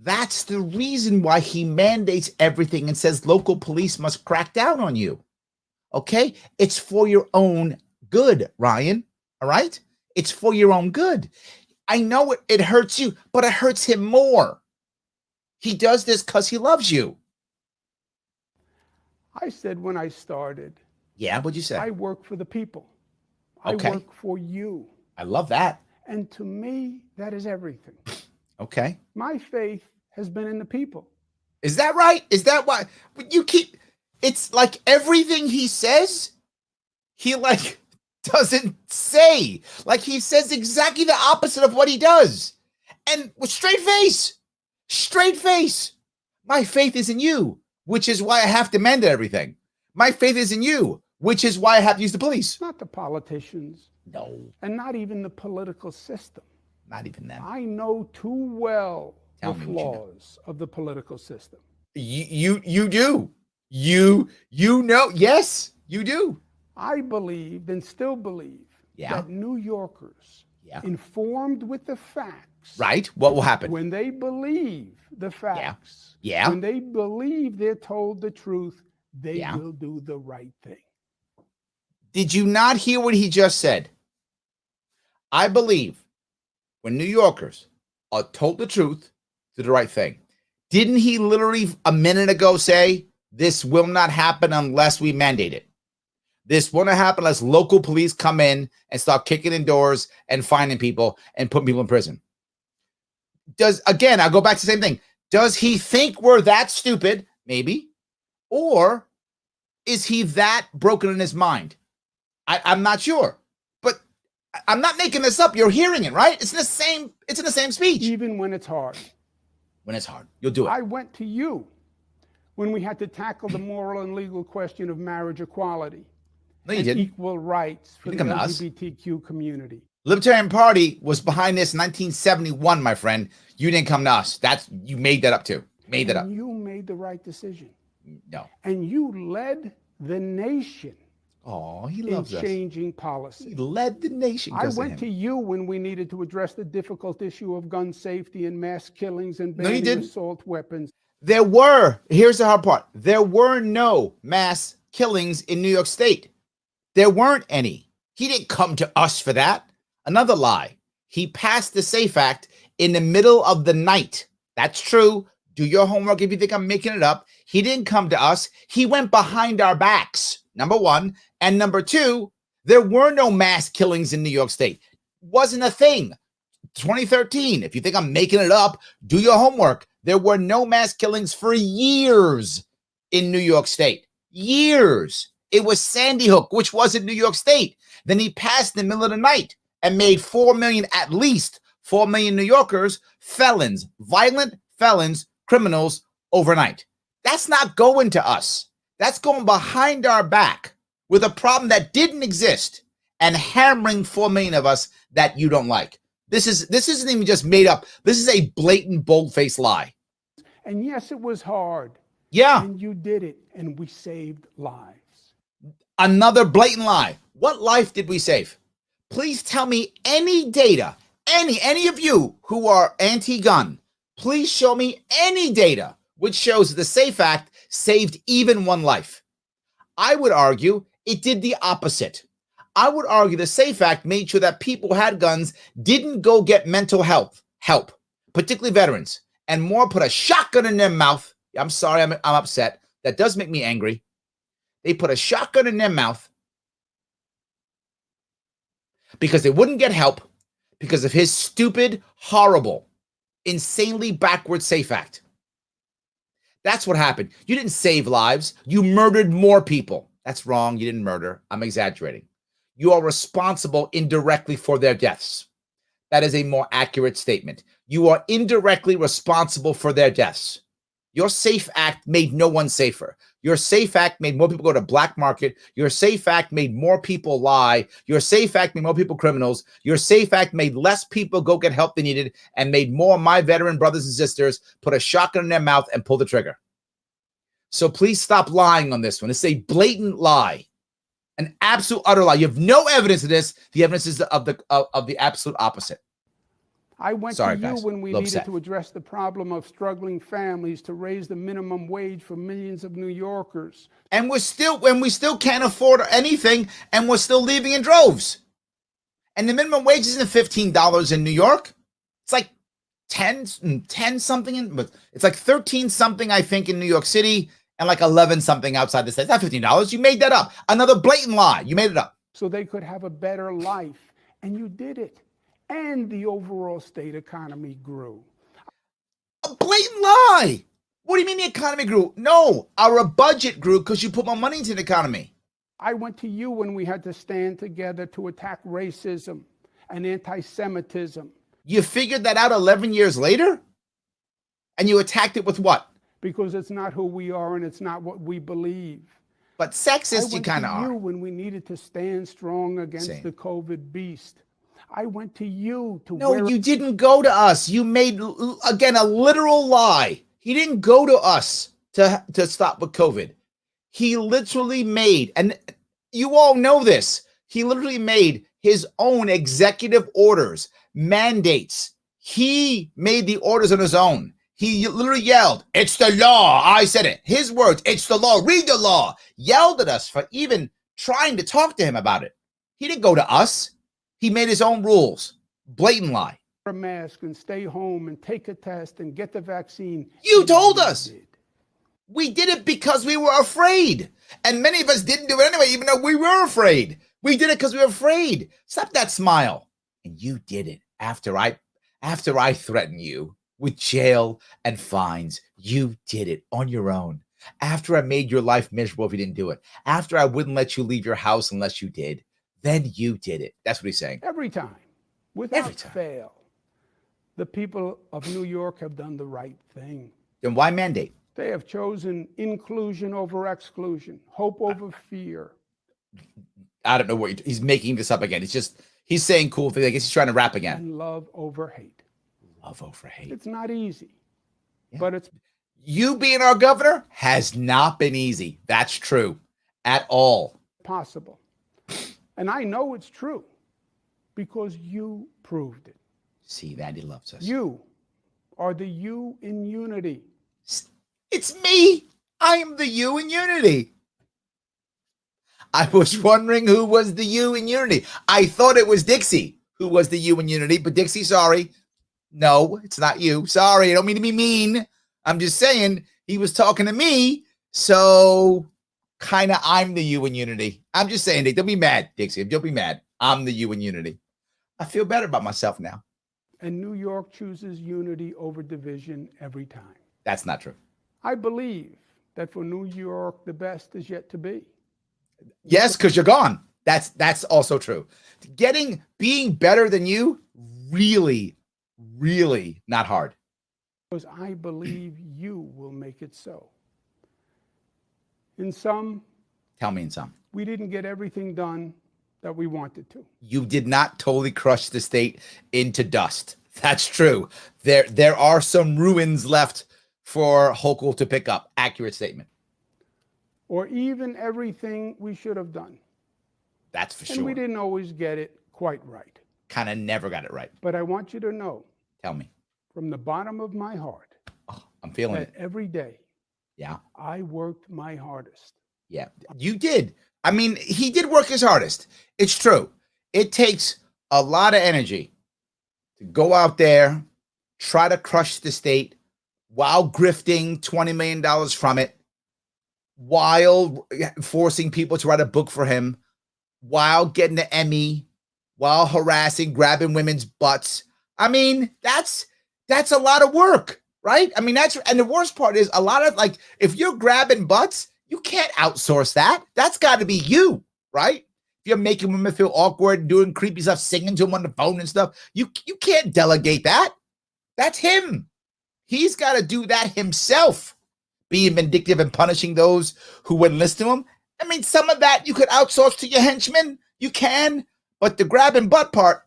That's the reason why he mandates everything and says local police must crack down on you. Okay? It's for your own good, Ryan. All right? It's for your own good. I know it hurts you, but it hurts him more. He does this because he loves you. I said when I started. Yeah, what'd you say? I work for the people. Okay. I work for you. I love that. And to me, that is everything. Okay. My faith has been in the people. Is that right? Is that why you keep, it's like everything he says, he like doesn't say. Like he says exactly the opposite of what he does. And with straight face. My faith is in you, which is why I have to mend everything. My faith is in you, which is why I have to use the police. Not the politicians. No. And not even the political system. Not even them. I know too well the flaws of the political system. You do. You know. Yes, you do. I believed and still believe that New Yorkers, informed with the facts, right? What will happen when they believe the facts? When they believe they're told the truth, they will do the right thing. Did you not hear what he just said? I believe when New Yorkers are told the truth, do the right thing. Didn't he literally a minute ago say this will not happen unless we mandate it? This won't happen unless local police come in and start kicking in doors and finding people and putting people in prison. I'll go back to the same thing. Does he think we're that stupid? Maybe. Or is he that broken in his mind? I'm not sure. But I'm not making this up. You're hearing it, right? It's in the same speech. Even when it's hard. When it's hard, you'll do it. I went to you when we had to tackle the moral and legal question of marriage equality. No, you didn't. Equal rights for the LGBTQ community. Libertarian Party was behind this in 1971, my friend. You didn't come to us. You made that up too. You made the right decision. No. And you led the nation. Oh, he loves us. Changing policy. He led the nation. I went to you when we needed to address the difficult issue of gun safety and mass killings and banning assault weapons. Here's the hard part. There were no mass killings in New York State. There weren't any. He didn't come to us for that. Another lie. He passed the SAFE Act in the middle of the night. That's true. Do your homework if you think I'm making it up. He didn't come to us. He went behind our backs, number one. And number two, there were no mass killings in New York State. Wasn't a thing. 2013, if you think I'm making it up, do your homework. There were no mass killings for years. in New York State. Years. It was Sandy Hook, which was in New York State. Then he passed in the middle of the night and made 4 million, at least 4 million New Yorkers, felons, violent felons, criminals overnight. That's not going to us. That's going behind our back with a problem that didn't exist and hammering 4 million of us that you don't like. This isn't even just made up. This is a blatant, bold-faced lie. And yes, it was hard. Yeah. And you did it, and we saved lives. Another blatant lie. What life did we save? Please tell me any data, any of you who are anti-gun, please show me any data which shows the SAFE Act saved even one life. I would argue it did the opposite. I would argue the SAFE Act made sure that people who had guns didn't go get mental health help, particularly veterans, and more put a shotgun in their mouth. I'm sorry, I'm upset. That does make me angry. They put a shotgun in their mouth because they wouldn't get help because of his stupid, horrible, insanely backward SAFE Act. That's what happened. You didn't save lives. You murdered more people. That's wrong. You didn't murder. I'm exaggerating. You are responsible indirectly for their deaths. That is a more accurate statement. You are indirectly responsible for their deaths. Your SAFE Act made no one safer. Your SAFE Act made more people go to black market. Your SAFE Act made more people lie. Your SAFE Act made more people criminals. Your SAFE Act made less people go get help they needed and made more of my veteran brothers and sisters put a shotgun in their mouth and pull the trigger. So please stop lying on this one. It's a blatant lie, an absolute utter lie. You have no evidence of this. The evidence is of the absolute opposite. I went Sorry, to you guys. when we Little needed upset. to address the problem of struggling families to raise the minimum wage for millions of New Yorkers. And we still can't afford anything, and we're still leaving in droves. And the minimum wage isn't $15 in New York. It's like 10 something, but it's like 13 something, I think, in New York City, and like 11 something outside the state. It's not $15. You made that up. Another blatant lie. You made it up. So they could have a better life. And you did it. And the overall state economy grew. A blatant lie. What do you mean the economy grew? No, our budget grew because you put more money into the economy. I went to you when we had to stand together to attack racism and anti-Semitism. You figured that out 11 years later? And you attacked it with what? Because it's not who we are and it's not what we believe. But sexist you kind of I went to are. you when we needed to stand strong against the COVID beast. I went to you to No, you didn't go to us. You made, again, a literal lie. He didn't go to us to stop with COVID. He literally made, and you all know this, he literally made his own executive orders, mandates. He made the orders on his own. He literally yelled, "It's the law." I said it. His words, "It's the law. Read the law." Yelled at us for even trying to talk to him about it. He didn't go to us. He made his own rules. Blatant lie. Wear a mask and stay home and take a test and get the vaccine. You told us. We did it because we were afraid. And many of us didn't do it anyway, even though we were afraid. We did it because we were afraid. Stop that smile. And you did it after I threatened you with jail and fines. You did it on your own. After I made your life miserable if you didn't do it. After I wouldn't let you leave your house unless you did. Then you did it. That's what he's saying. Every time, without fail, the people of New York have done the right thing. Then why mandate? They have chosen inclusion over exclusion, hope over fear. I don't know what he's making this up again. It's just, he's saying cool things. I guess he's trying to rap again. And love over hate. Love over hate. It's not easy, but it's... You being our governor has not been easy. That's true at all. Possible. And I know it's true because you proved it. See, that he loves us. You are the you in unity. It's me. I am the you in unity. I was wondering who was the you in unity. I thought it was Dixie who was the you in unity, but Dixie, sorry. No, it's not you. Sorry, I don't mean to be mean. I'm just saying he was talking to me, so kind of I'm the you in unity. I'm just saying, don't be mad, Dixie. Don't be mad. I'm the you in unity. I feel better about myself now. And New York chooses unity over division every time. That's not true. I believe that for New York, the best is yet to be. Yes, because you're gone. That's also true. Being better than you, really, really not hard. Because I believe you will make it so. In some, Tell me in some. we didn't get everything done that we wanted to. You did not totally crush the state into dust. That's true. There are some ruins left for Hochul to pick up. Accurate statement. Or even everything we should have done. That's for sure. And we didn't always get it quite right. Kind of never got it right. But I want you to know, Tell me. from the bottom of my heart, I'm feeling that it. every day, Yeah. I worked my hardest. Yeah, you did. I mean, he did work his hardest. It's true. It takes a lot of energy to go out there, try to crush the state while grifting $20 million from it, while forcing people to write a book for him, while getting the Emmy, while harassing, grabbing women's butts. I mean, that's a lot of work, right? I mean, and the worst part is a lot of, like, if you're grabbing butts, you can't outsource that. That's got to be you, right? If you're making women feel awkward, doing creepy stuff, singing to them on the phone and stuff, you can't delegate that. That's him. He's got to do that himself, being vindictive and punishing those who wouldn't listen to him. I mean, some of that you could outsource to your henchmen. You can, but the grabbing butt part,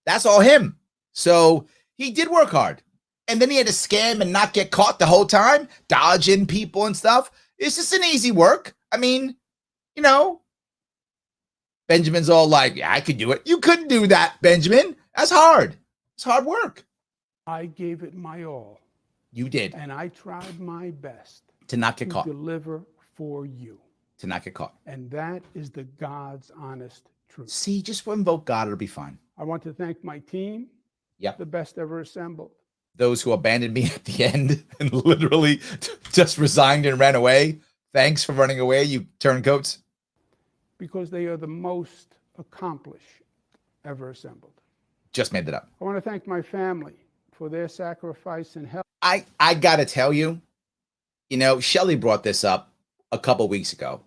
that's all him. So he did work hard. And then he had to scam and not get caught the whole time, dodging people and stuff. It's just an easy work. I mean, you know, Benjamin's all like, yeah, I could do it. You couldn't do that, Benjamin. That's hard. It's hard work. I gave it my all. You did. And I tried my best to not get caught. Deliver for you. To not get caught. And that is the God's honest truth. See, just invoke God, it'll be fine. I want to thank my team. Yep. The best ever assembled. Those who abandoned me at the end and literally just resigned and ran away. Thanks for running away, you turncoats. Because they are the most accomplished ever assembled. Just made that up. I want to thank my family for their sacrifice and help. I got to tell you, you know, Shelley brought this up a couple weeks ago,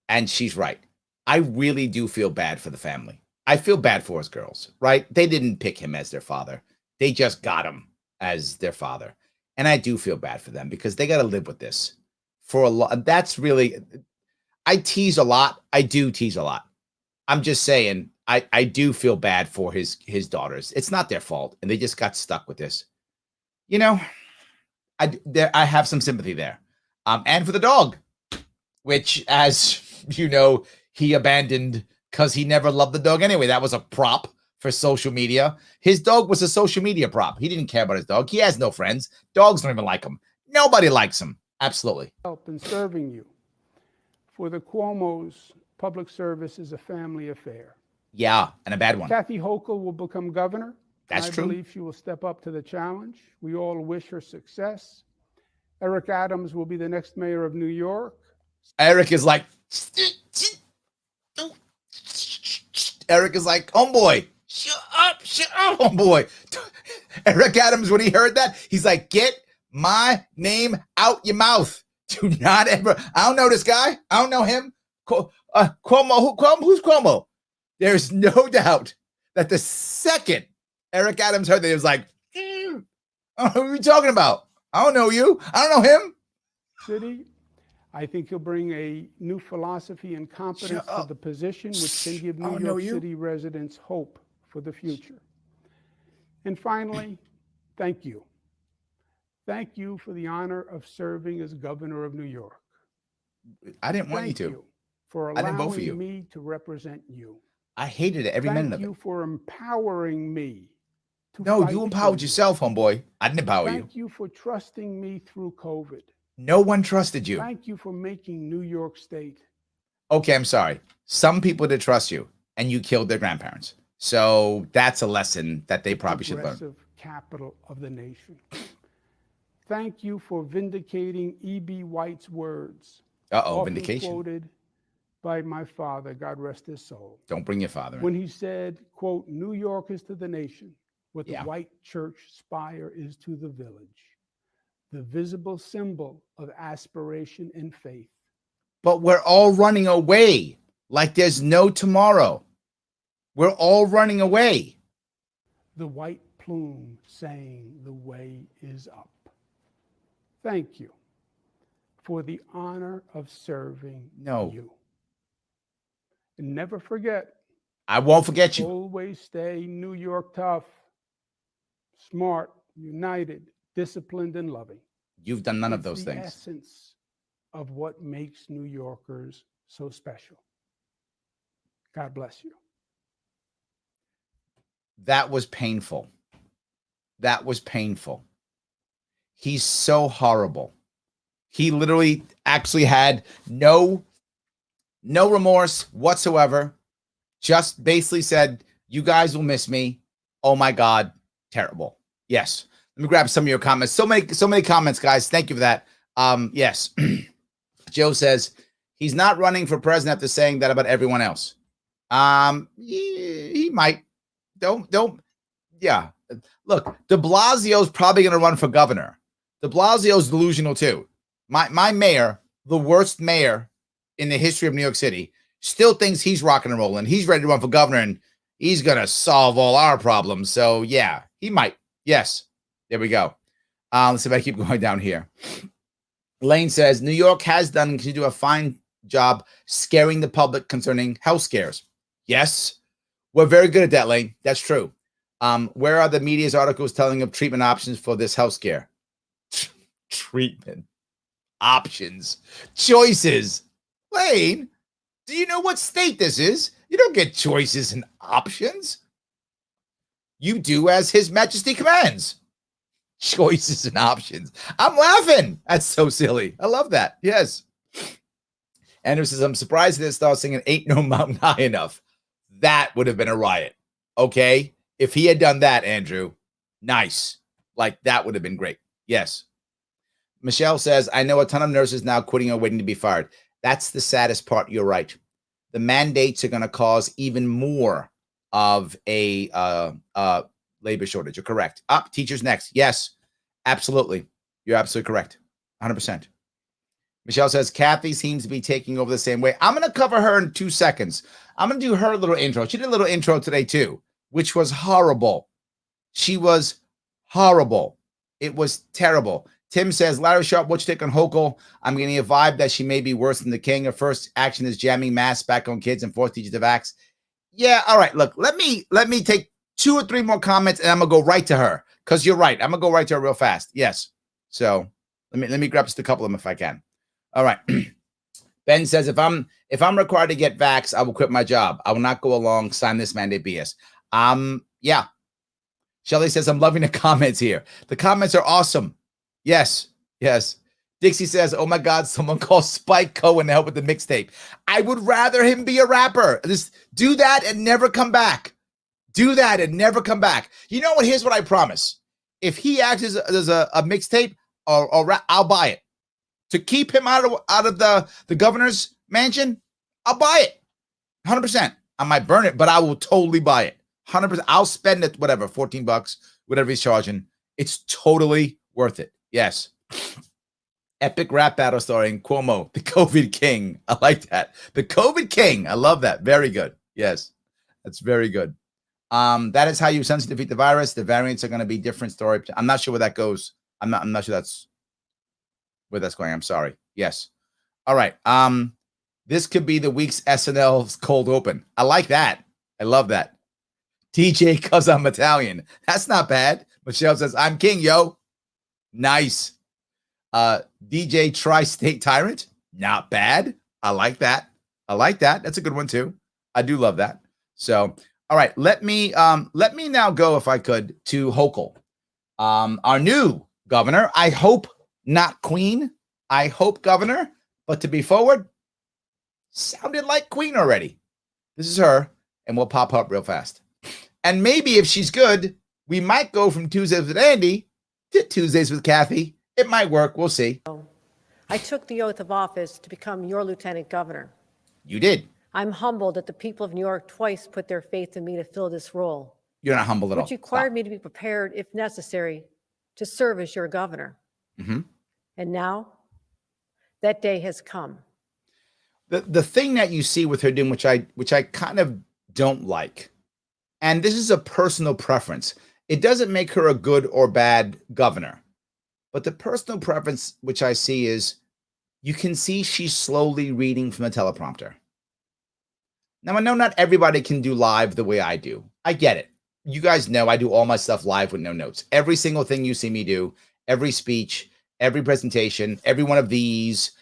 and she's right. I really do feel bad for the family. I feel bad for his girls, right? They didn't pick him as their father. They just got him as their father. And I do feel bad for them because they got to live with this for a lot. That's really, I tease a lot. I do tease a lot. I'm just saying, I do feel bad for his daughters. It's not their fault. And they just got stuck with this. You know, I have some sympathy there. And for the dog, which, as you know, he abandoned because he never loved the dog anyway. That was a prop for social media. His dog was a social media prop. He didn't care about his dog. He has no friends. Dogs don't even like him. Nobody likes him. Absolutely. Help in serving you. For the Cuomos, public service is a family affair. Yeah, and a bad one. Kathy Hochul will become governor. That's true. I believe she will step up to the challenge. We all wish her success. Eric Adams will be the next mayor of New York. Eric is like, homeboy, shut up, homeboy. Eric Adams, when he heard that, he's like, get my name out your mouth. Do not ever. I don't know this guy. I don't know him. Cuomo. Who's Cuomo? There's no doubt that the second Eric Adams heard that, he was like, I don't know who you're talking about. I don't know you. I don't know him. City, I think he'll bring a new philosophy and competence to the position, which can give New York City residents hope for the future. And finally, thank you. Thank you for the honor of serving as governor of New York. I didn't want you to. Thank you for allowing me to represent you. I hated it every minute of it. Thank you for empowering me. No, you empowered yourself, homeboy. I didn't empower you. Thank you for trusting me through COVID. No one trusted you. Thank you for making New York State. Okay, I'm sorry. Some people did trust you, and you killed their grandparents. So that's a lesson that they probably should learn. Progressive capital of the nation. Thank you for vindicating E.B. White's words. Uh-oh, vindication. Quoted by my father, God rest his soul. Don't bring your father in. When he said, quote, New York is to the nation what the white church spire is to the village. the visible symbol of aspiration and faith. But we're all running away like there's no tomorrow. We're all running away. The white plume saying the way is up. Thank you for the honor of serving you. And never forget. I won't forget you. Always stay New York tough, smart, united, disciplined, and loving. You've done none of those things. The essence of what makes New Yorkers so special. God bless you. That was painful. That was painful. He's so horrible. He literally actually had no remorse whatsoever. Just basically said, you guys will miss me. Oh my God, terrible. Yes. Let me grab some of your comments. So many comments, guys. Thank you for that. Yes. Joe says he's not running for president after saying that about everyone else. He might. Don't. Yeah. Look, de Blasio's probably going to run for governor. De Blasio's delusional too. My mayor, the worst mayor in the history of New York City, still thinks he's rocking and rolling. He's ready to run for governor and he's going to solve all our problems. So yeah, he might. Yes. There we go. Let's see if I keep going down here. Lane says, New York has done and can do a fine job scaring the public concerning health scares. Yes, we're very good at that, Lane. That's true. Where are the media's articles telling of treatment options for this health scare? Treatment options. Choices. Lane, do you know what state this is? You don't get choices and options. You do as His Majesty commands. Choices and options. I'm laughing. That's so silly. I love that. Yes. Andrew says, I'm surprised they start singing Ain't No Mountain High Enough. That would have been a riot. Okay. If he had done that, Andrew, nice. Like that would have been great. Yes. Michelle says, I know a ton of nurses now quitting or waiting to be fired. That's the saddest part. You're right. The mandates are going to cause even more of a labor shortage. You're correct. Teachers next. Yes, absolutely. You're absolutely correct. 100%. Michelle says, Kathy seems to be taking over the same way. I'm going to cover her in 2 seconds. I'm going to do her little intro. She did a little intro today too, which was horrible. She was horrible. It was terrible. Tim says, Larry Sharpe, what's your take on Hochul? I'm getting a vibe that she may be worse than the king. Her first action is jamming masks back on kids and force teachers to vax. Yeah, all right. Look, let me take 2 or 3 more comments and I'm gonna go right to her because you're right. I'm gonna go right to her real fast. Yes. So let me grab just a couple of them if I can. All right. Ben says, if I'm required to get vax, I will quit my job. I will not go along, sign this mandate BS. Yeah. Shelly says, I'm loving the comments here. The comments are awesome. Yes. Yes. Dixie says, oh my God, someone call Spike Cohen to help with the mixtape. I would rather him be a rapper. Just do that and never come back. Do that and never come back. You know what? Here's what I promise. If he acts as a mixtape or rap, I'll buy it. To keep him out of the governor's mansion, I'll buy it. 100%. I might burn it, but I will totally buy it. 100%. I'll spend it, whatever, $14, whatever he's charging. It's totally worth it. Yes. Epic rap battle starring Cuomo, the COVID king. I like that. The COVID king. I love that. Very good. Yes. That's very good. That is how you essentially defeat the virus. The variants are going to be different story. I'm not sure where that goes. I'm not sure that's where that's going. I'm sorry. Yes. All right. This could be the week's SNL's cold open. I like that. I love that. DJ, cause I'm Italian. That's not bad. Michelle says, I'm king, yo. Nice. DJ Tri-State Tyrant. Not bad. I like that. I like that. That's a good one too. I do love that. So, all right. Let me now go, if I could, to Hochul. Our new governor. I hope not queen. I hope governor. But to be forward, sounded like queen already. This is her, and we'll pop up real fast. And maybe if she's good, we might go from Tuesdays with Andy to Tuesdays with Kathy. It might work. We'll see. I took the oath of office to become your lieutenant governor. You did. I'm humbled that the people of New York twice put their faith in me to fill this role. You're not humble at all. Which required me to be prepared, if necessary, to serve as your governor. Mm-hmm. And now that day has come. The thing that you see with her doing, which I kind of don't like, and this is a personal preference. It doesn't make her a good or bad governor, but the personal preference which I see is you can see she's slowly reading from the teleprompter. Now, I know not everybody can do live the way I do. I get it. You guys know I do all my stuff live with no notes. Every single thing you see me do, every speech, every presentation, every one of these,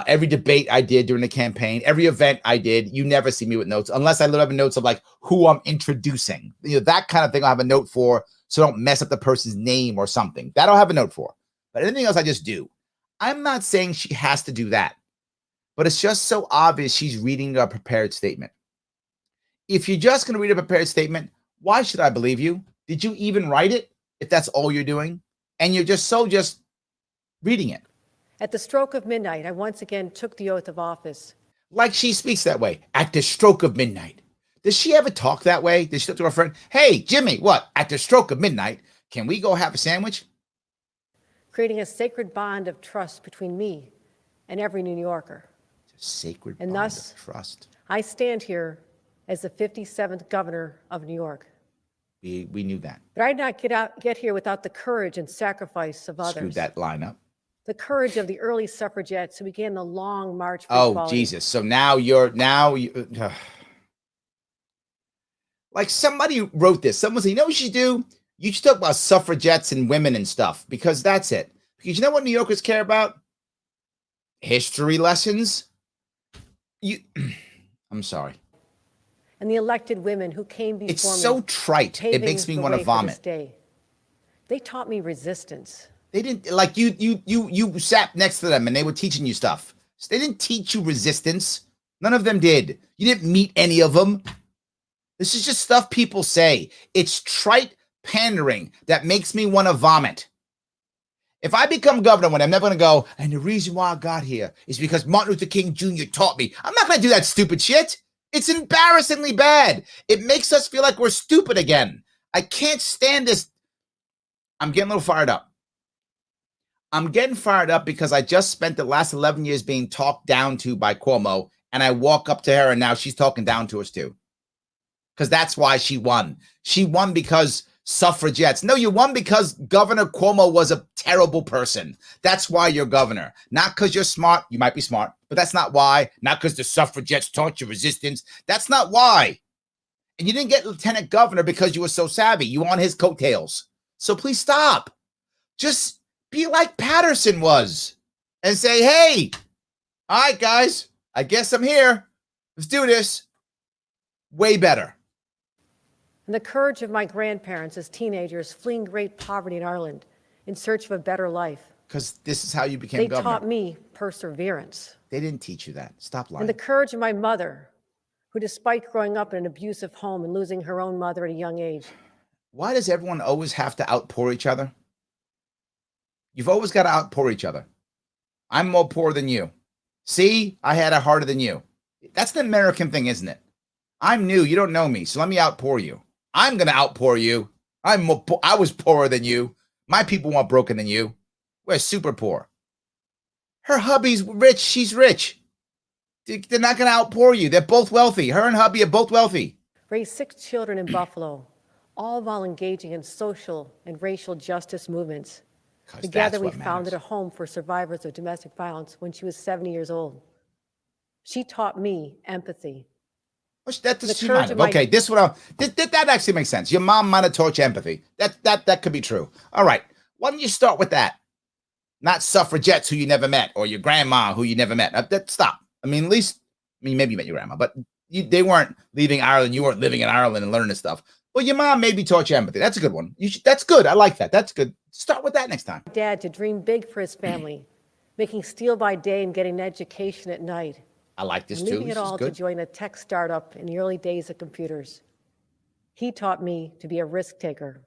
every debate I did during the campaign, every event I did, you never see me with notes unless I literally have notes of like who I'm introducing. That kind of thing I'll have a note for so I don't mess up the person's name or something. That I'll have a note for. But anything else I just do. I'm not saying she has to do that, but it's just so obvious she's reading a prepared statement. If you're just going to read a prepared statement, why should I believe you? Did you even write it if that's all you're doing? And you're just reading it. At the stroke of midnight, I once again took the oath of office. Like she speaks that way, at the stroke of midnight. Does she ever talk that way? Does she talk to her friend? Hey, Jimmy, what? At the stroke of midnight, can we go have a sandwich? Creating a sacred bond of trust between me and every New Yorker. It's a sacred and bond thus, of trust. I stand here as the 57th governor of New York. We knew that. But I did not get here without the courage and sacrifice of others. Screwed that line up. The courage of the early suffragettes who began the long march for Oh, equality. Jesus. So like somebody wrote this. Someone said, you know what you should do? You should talk about suffragettes and women and stuff because that's it. Because you know what New Yorkers care about? History lessons. I'm sorry. And the elected women who came before me. It's so trite. It makes me want to vomit. They taught me resistance. They didn't like you sat next to them and they were teaching you stuff. So they didn't teach you resistance. None of them did. You didn't meet any of them. This is just stuff people say. It's trite pandering that makes me want to vomit. If I become governor, when I'm never going to go, and the reason why I got here is because Martin Luther King Jr. taught me. I'm not going to do that stupid shit. It's embarrassingly bad. It makes us feel like we're stupid again. I can't stand this. I'm getting a little fired up. I'm getting fired up because I just spent the last 11 years being talked down to by Cuomo, and I walk up to her, and now she's talking down to us too. Because that's why she won. She won because suffragettes. No, you won because Governor Cuomo was a terrible person. That's why you're governor. Not because you're smart. You might be smart, but that's not why. Not because the suffragettes taught you resistance. That's not why. And you didn't get lieutenant governor because you were so savvy. You were on his coattails. So please stop. Just be like Patterson was and say, hey, all right, guys, I guess I'm here. Let's do this. Way better. And the courage of my grandparents as teenagers fleeing great poverty in Ireland in search of a better life. Because this is how you became governor. They taught me perseverance. They didn't teach you that. Stop lying. And the courage of my mother, who despite growing up in an abusive home and losing her own mother at a young age. Why does everyone always have to outpour each other? You've always got to outpour each other. I'm more poor than you. See, I had it harder than you. That's the American thing, isn't it? I'm new. You don't know me, so let me outpour you. I'm going to outpour you. I was poorer than you. My people weren't broken than you. We're super poor. Her hubby's rich. She's rich. They're not going to outpour you. They're both wealthy. Her and hubby are both wealthy. Raised 6 children in Buffalo, all while engaging in social and racial justice movements. Together, we founded a home for survivors of domestic violence when she was 70 years old. She taught me empathy. Okay, that actually makes sense. Your mom might have taught you empathy. That could be true. All right, why don't you start with that? Not suffragettes who you never met or your grandma who you never met. Stop. Maybe you met your grandma, but they weren't leaving Ireland. You weren't living in Ireland and learning this stuff. Well, your mom maybe taught you empathy. That's a good one. That's good. I like that. That's good. Start with that next time. Dad to dream big for his family, making steel by day and getting an education at night. I like this too. Leaving it all to join a tech startup in the early days of computers. He taught me to be a risk taker.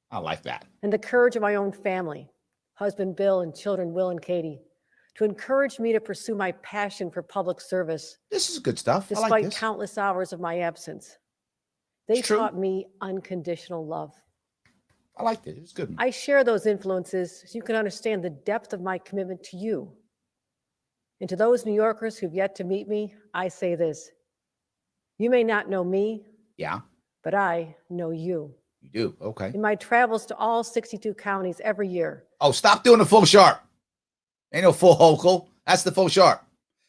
I like that. And the courage of my own family, husband Bill and children Will and Katie, to encourage me to pursue my passion for public service. This is good stuff. Despite countless hours of my absence. They taught me unconditional love. I liked it. It was good. I share those influences so you can understand the depth of my commitment to you. And to those New Yorkers who've yet to meet me, I say this. You may not know me, Yeah, but I know you. you do. Okay. In my travels to all 62 counties every year. Oh, stop doing the full Sharpe. Ain't no full Hochul. That's the full Sharpe.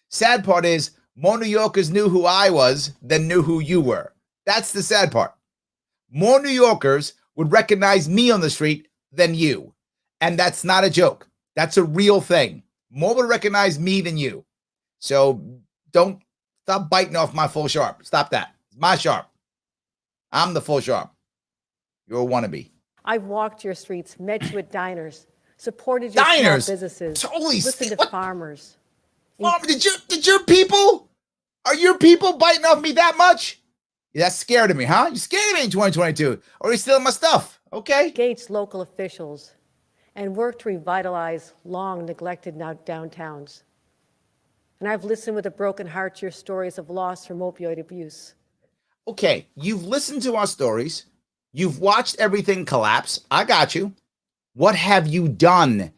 Sad part is more New Yorkers knew who I was than knew who you were. That's the sad part. More New Yorkers would recognize me on the street than you. And that's not a joke. That's a real thing. More would recognize me than you. So don't stop biting off my full Sharpe. Stop that. It's my Sharpe. I'm the full Sharpe. You're a wannabe. I've walked your streets, met you at diners, supported your small businesses, listened to farmers. Mom, did your people? Are your people biting off me that much? Yeah, that's scared of me, huh? You scared of me in 2022. Or you stealing my stuff? Okay. Engaged local officials and worked to revitalize long neglected downtowns. And I've listened with a broken heart to your stories of loss from opioid abuse. Okay, you've listened to our stories. You've watched everything collapse. I got you. What have you done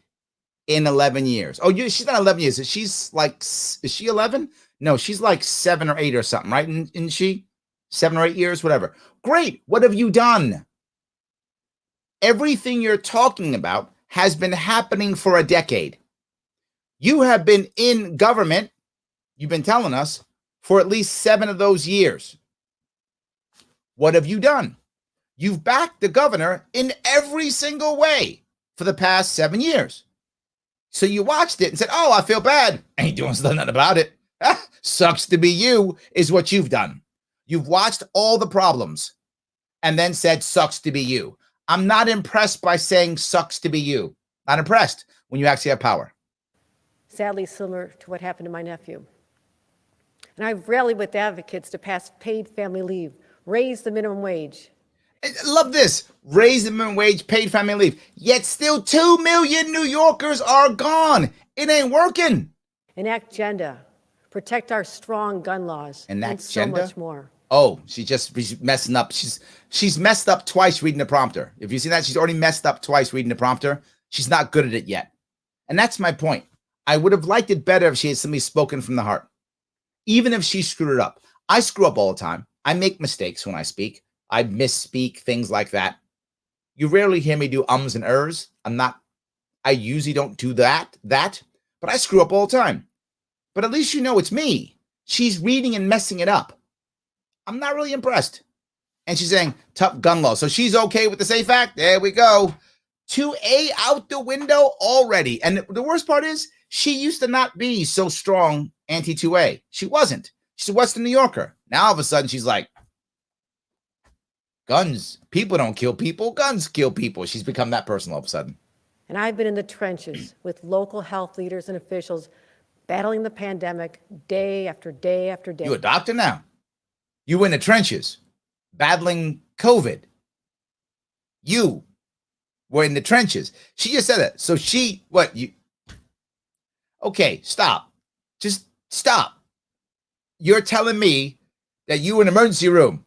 in 11 years? Oh, she's not 11 years. She's like, is she 11? No, she's like 7 or 8 or something, right? Isn't she? 7 or 8 years, whatever. Great. What have you done? Everything you're talking about has been happening for a decade. You have been in government, you've been telling us, for at least 7 of those years. What have you done? You've backed the governor in every single way for the past 7 years. So you watched it and said, oh, I feel bad. Ain't doing nothing about it. Sucks to be you is what you've done. You've watched all the problems and then said, sucks to be you. I'm not impressed by saying sucks to be you. Not impressed when you actually have power. Sadly, similar to what happened to my nephew. And I've rallied with advocates to pass paid family leave, raise the minimum wage. I love this. Raise the minimum wage, paid family leave. Yet still 2 million New Yorkers are gone. It ain't working. Enact gender. Protect our strong gun laws. Enact and so gender? much more. Oh, she's messing up. She's messed up twice reading the prompter. If you see that, she's already messed up twice reading the prompter. She's not good at it yet. And that's my point. I would have liked it better if she had somebody spoken from the heart. Even if she screwed it up. I screw up all the time. I make mistakes when I speak. I misspeak, things like that. You rarely hear me do ums and ers. I usually don't do that, but I screw up all the time. But at least you know it's me. She's reading and messing it up. I'm not really impressed. And she's saying tough gun law. So she's okay with the SAFE Act. There we go. 2A out the window already. And the worst part is she used to not be so strong anti-2A. She wasn't. She's a Western New Yorker. Now all of a sudden she's like, guns, people don't kill people. Guns kill people. She's become that person all of a sudden. And I've been in the trenches with local health leaders and officials battling the pandemic day after day after day. You're a doctor now. You were in the trenches battling COVID. You were in the trenches. She just said that. So okay, stop. Just stop. You're telling me that you were in an emergency room,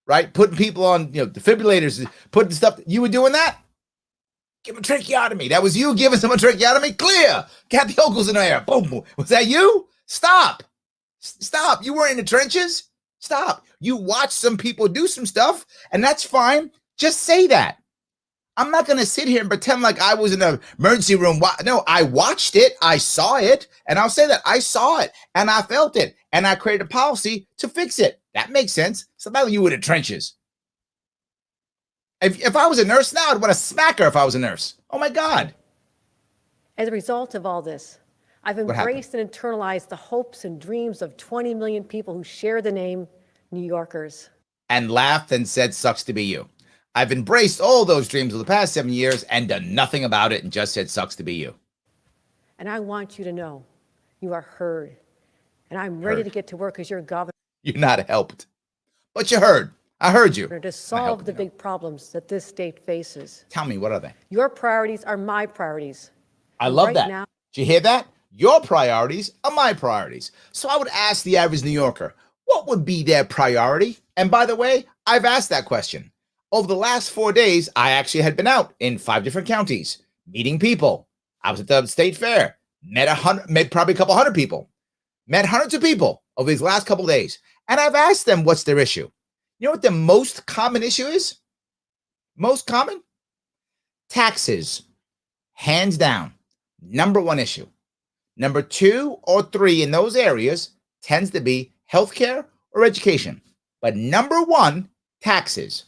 right? Putting people on, defibrillators, putting stuff. You were doing that? Give him a tracheotomy. That was you giving someone a tracheotomy? Clear. Kathy Hochul's in the air. Boom. Was that you? Stop. Stop. You weren't in the trenches? Stop. You watched some people do some stuff, and that's fine. Just say that. I'm not going to sit here and pretend like I was in an emergency room. No, I watched it. I saw it. And I'll say that. I saw it, and I felt it, and I created a policy to fix it. That makes sense. It's about you in the trenches. If I was a nurse now, I'd want to smack her if I was a nurse. Oh, my God. As a result of all this, I've embraced and internalized the hopes and dreams of 20 million people who share the name New Yorkers. And laughed and said, sucks to be you. I've embraced all those dreams of the past 7 years and done nothing about it and just said, sucks to be you. And I want you to know you are heard. And I'm ready to get to work as your governor. You're not helped. But you heard. I heard you. To solve the big problems that this state faces. Tell me, what are they? Your priorities are my priorities. I love that. Now, did you hear that? Your priorities are my priorities. So I would ask the average New Yorker, what would be their priority? And by the way, I've asked that question. Over the last 4 days, I actually had been out in 5 different counties, meeting people. I was at the state fair, met probably a couple hundred people, met hundreds of people over these last couple of days. And I've asked them what's their issue. You know what the most common issue is? Most common? Taxes. Hands down. Number one issue. Number 2 or 3 in those areas tends to be healthcare or education. But number 1, taxes.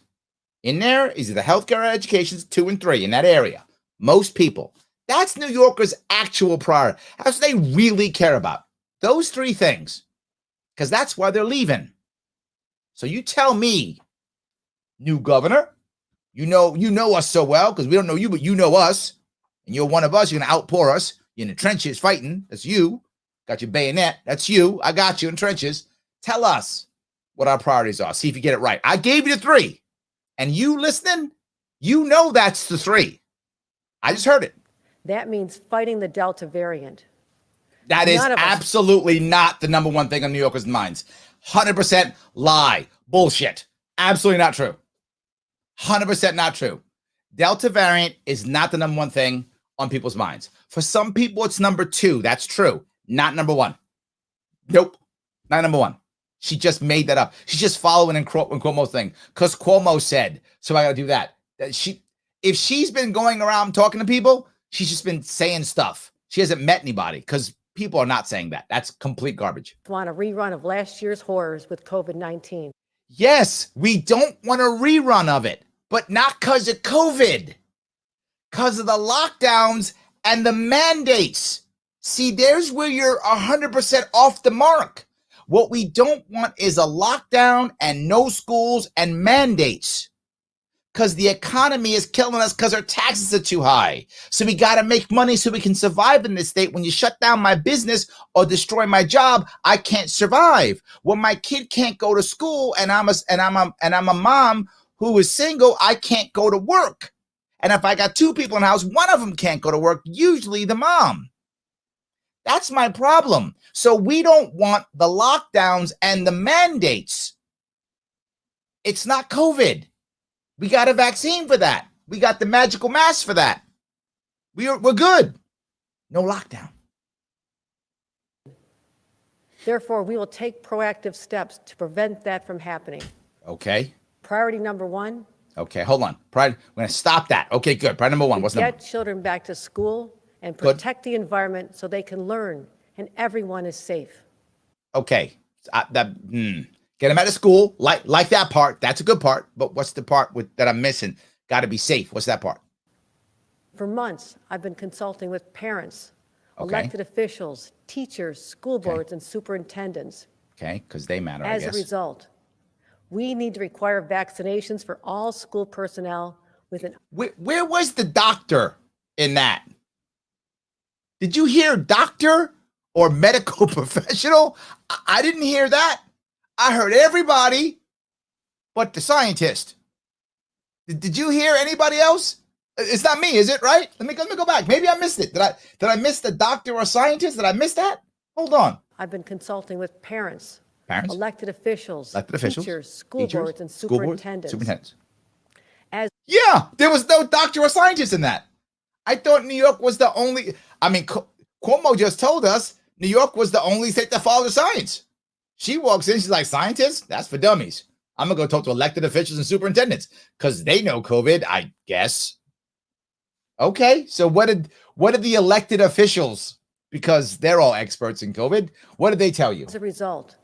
In there is either healthcare or education, 2 and 3 in that area. Most people. That's New Yorkers' actual priority. That's what they really care about. Those 3 things. Because that's why they're leaving. So you tell me, new governor, you know us so well, because we don't know you, but you know us. And you're one of us. You're going to outpour us. You're in the trenches fighting. That's you. Got your bayonet. That's you. I got you in trenches. Tell us what our priorities are. See if you get it right. I gave you the 3. And you listening, you know that's the 3. I just heard it. That means fighting the Delta variant. That is absolutely not the number one thing on New Yorkers' minds. 100% lie. Bullshit. Absolutely not true. 100% not true. Delta variant is not the number one thing on people's minds. For some people, it's number 2. That's true. Not number 1. Nope. Not number 1. She just made that up. She's just following in Cuomo's thing because Cuomo said, so I got to do that. If she's been going around talking to people, she's just been saying stuff. She hasn't met anybody because people are not saying that. That's complete garbage. Want a rerun of last year's horrors with COVID-19. Yes, we don't want a rerun of it, but not because of COVID, because of the lockdowns and the mandates. See, there's where you're 100% off the mark. What we don't want is a lockdown and no schools and mandates because the economy is killing us because our taxes are too high. So we got to make money so we can survive in this state. When you shut down my business or destroy my job, I can't survive. When my kid can't go to school and I'm a mom who is single, I can't go to work. And if I got 2 people in the house, one of them can't go to work, usually the mom. That's my problem. So we don't want the lockdowns and the mandates. It's not COVID. We got a vaccine for that. We got the magical mask for that. We're good. No lockdown. Therefore, we will take proactive steps to prevent that from happening. Okay. Priority number 1. Okay, hold on. We're going to stop that. Okay, good. Priority number 1. What's number? Get children back to school and protect the environment so they can learn and everyone is safe. Okay. Get them out of school. Like that part. That's a good part. But what's the part that I'm missing? Got to be safe. What's that part? For months, I've been consulting with parents, elected officials, teachers, school boards, and superintendents. Okay, because they matter, As a result, we need to require vaccinations for all school personnel with an... Where was the doctor in that? Did you hear doctor or medical professional? I didn't hear that. I heard everybody but the scientist. Did you hear anybody else? It's not me, is it, right? Let me go back. Maybe I missed it. Did I miss the doctor or scientist? Did I miss that? Hold on. I've been consulting with parents, elected officials, teachers, school boards, and superintendents. Yeah, there was no doctor or scientist in that. I thought New York was the only, Cuomo just told us New York was the only state that followed the science. She walks in, she's like, scientists? That's for dummies. I'm going to go talk to elected officials and superintendents because they know COVID, I guess. Okay, so what did the elected officials, because they're all experts in COVID, what did they tell you? As a result,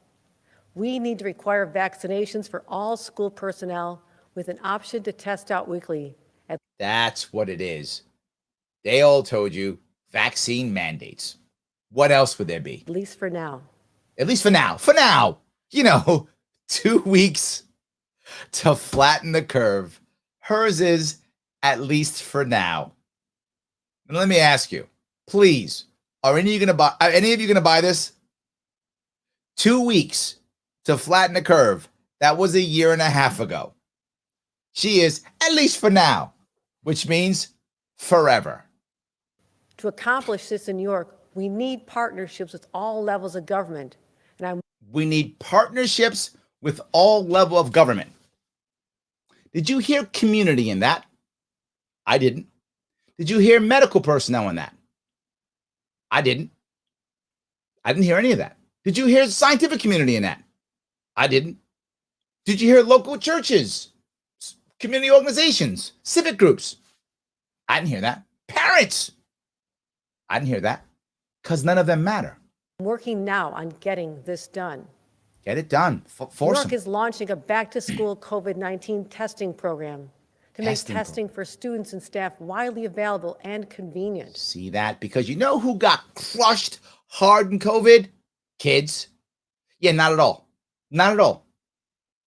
we need to require vaccinations for all school personnel with an option to test out weekly. That's what it is. They all told you vaccine mandates. What else would there be? At least for now. At least for now. For now. 2 weeks to flatten the curve. Hers is at least for now. And let me ask you, please, are any of you going to buy this? 2 weeks to flatten the curve. That was a year and a half ago. She is at least for now, which means forever. To accomplish this in New York, we need partnerships with all levels of government. We need partnerships with all levels of government. Did you hear community in that? I didn't. Did you hear medical personnel in that? I didn't. I didn't hear any of that. Did you hear scientific community in that? I didn't. Did you hear local churches, community organizations, civic groups? I didn't hear that. Parents? I didn't hear that because none of them matter. I'm working now on getting this done. Get it done. New Force York them. is launching a back-to-school COVID-19 testing program to make testing for students and staff widely available and convenient. See that? Because you know who got crushed hard in COVID? Kids. Yeah, not at all. Not at all.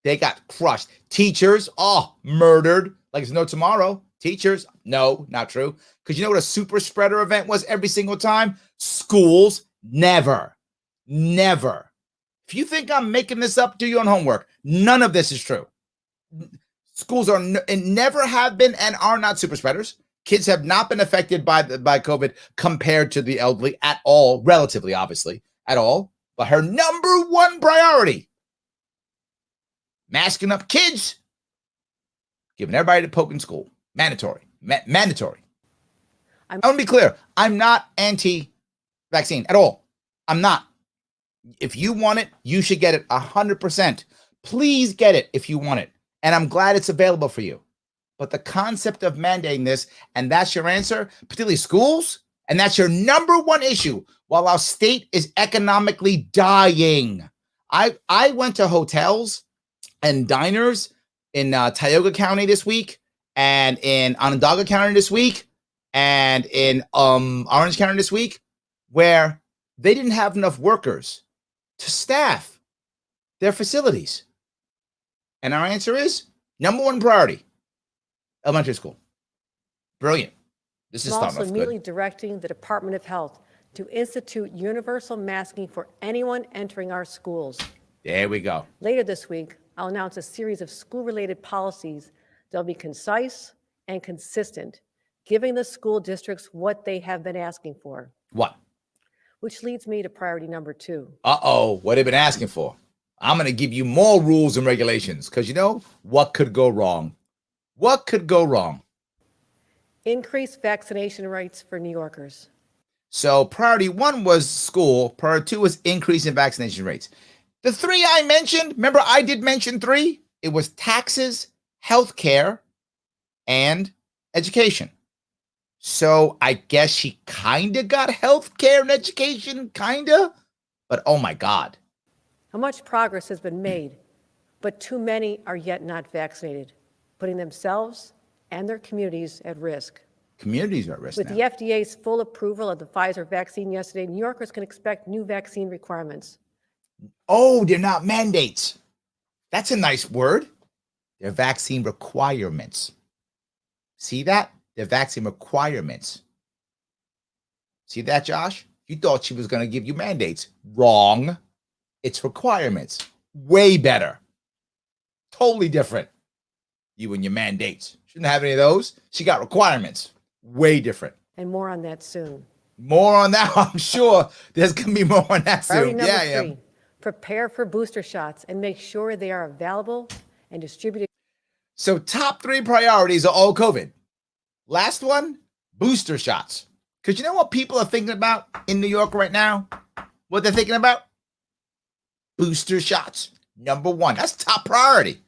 They got crushed. Teachers, murdered like there's no tomorrow. Teachers, no, not true. Because you know what a super spreader event was every single time? Schools, never. Never. If you think I'm making this up, do your own homework. None of this is true. Schools are and never have been and are not super spreaders. Kids have not been affected by COVID compared to the elderly at all, relatively, obviously, at all. But her number one priority, masking up kids, giving everybody the poke in school. Mandatory. Mandatory. I want to be clear. I'm not anti-vaccine at all. I'm not. If you want it, you should get it 100%. Please get it if you want it. And I'm glad it's available for you. But the concept of mandating this, and that's your answer, particularly schools, and that's your number one issue while our state is economically dying. I went to hotels and diners in Tioga County this week, and in Onondaga County this week, and in Orange County this week, where they didn't have enough workers to staff their facilities. And our answer is number one priority, elementary school. Brilliant. This is also immediately directing the Department of Health to institute universal masking for anyone entering our schools. There we go. Later this week, I'll announce a series of school-related policies that'll be concise and consistent, giving the school districts what they have been asking for. What? Which leads me to priority number 2. What have they been asking for? I'm going to give you more rules and regulations because you know what could go wrong? What could go wrong? Increase vaccination rates for New Yorkers. So priority 1 was school. Priority 2 was increase in vaccination rates. The 3 I mentioned, remember I did mention 3? It was taxes, healthcare, and education. So I guess she kind of got healthcare and education, kind of. But oh my God. How much progress has been made, but too many are yet not vaccinated, putting themselves and their communities at risk. Communities are at risk With now. the FDA's full approval of the Pfizer vaccine yesterday, New Yorkers can expect new vaccine requirements. Oh, they're not mandates. That's a nice word. They're vaccine requirements. See that? They're vaccine requirements. See that, Josh? You thought she was going to give you mandates. Wrong. It's requirements. Way better. Totally different. You and your mandates. Shouldn't have any of those. She got requirements. Way different. And more on that soon. More on that. I'm sure there's going to be more on that Priority soon. number 3, prepare for booster shots and make sure they are available and distributed. So top 3 priorities are all COVID. Last one, booster shots. Because you know what people are thinking about in New York right now? What they're thinking about? Booster shots. Number 1. That's top priority.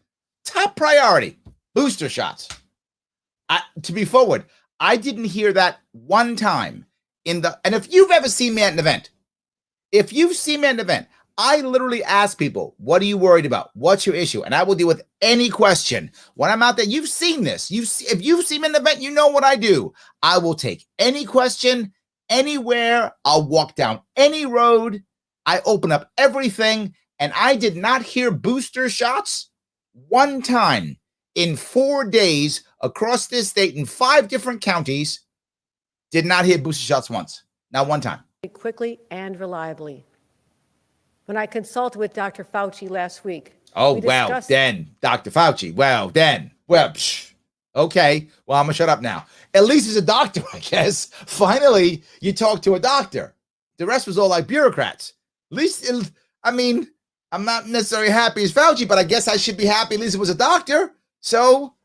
Top priority. Booster shots. To be forward, I didn't hear that one time and if you've ever seen me at an event, I literally ask people, what are you worried about? What's your issue? And I will deal with any question. When I'm out there, you've seen this. If you've seen me at an event, you know what I do. I will take any question, anywhere. I'll walk down any road. I open up everything. And I did not hear booster shots one time in 4 days across this state in 5 different counties. Did not hear booster shots once. Not one time. Quickly and reliably. When I consulted with Dr. Fauci last week. Dr. Fauci. Okay. Well, I'm going to shut up now. At least he's a doctor, I guess. Finally, you talk to a doctor. The rest was all like bureaucrats. At least, I'm not necessarily happy as Fauci, but I guess I should be happy at least it was a doctor. So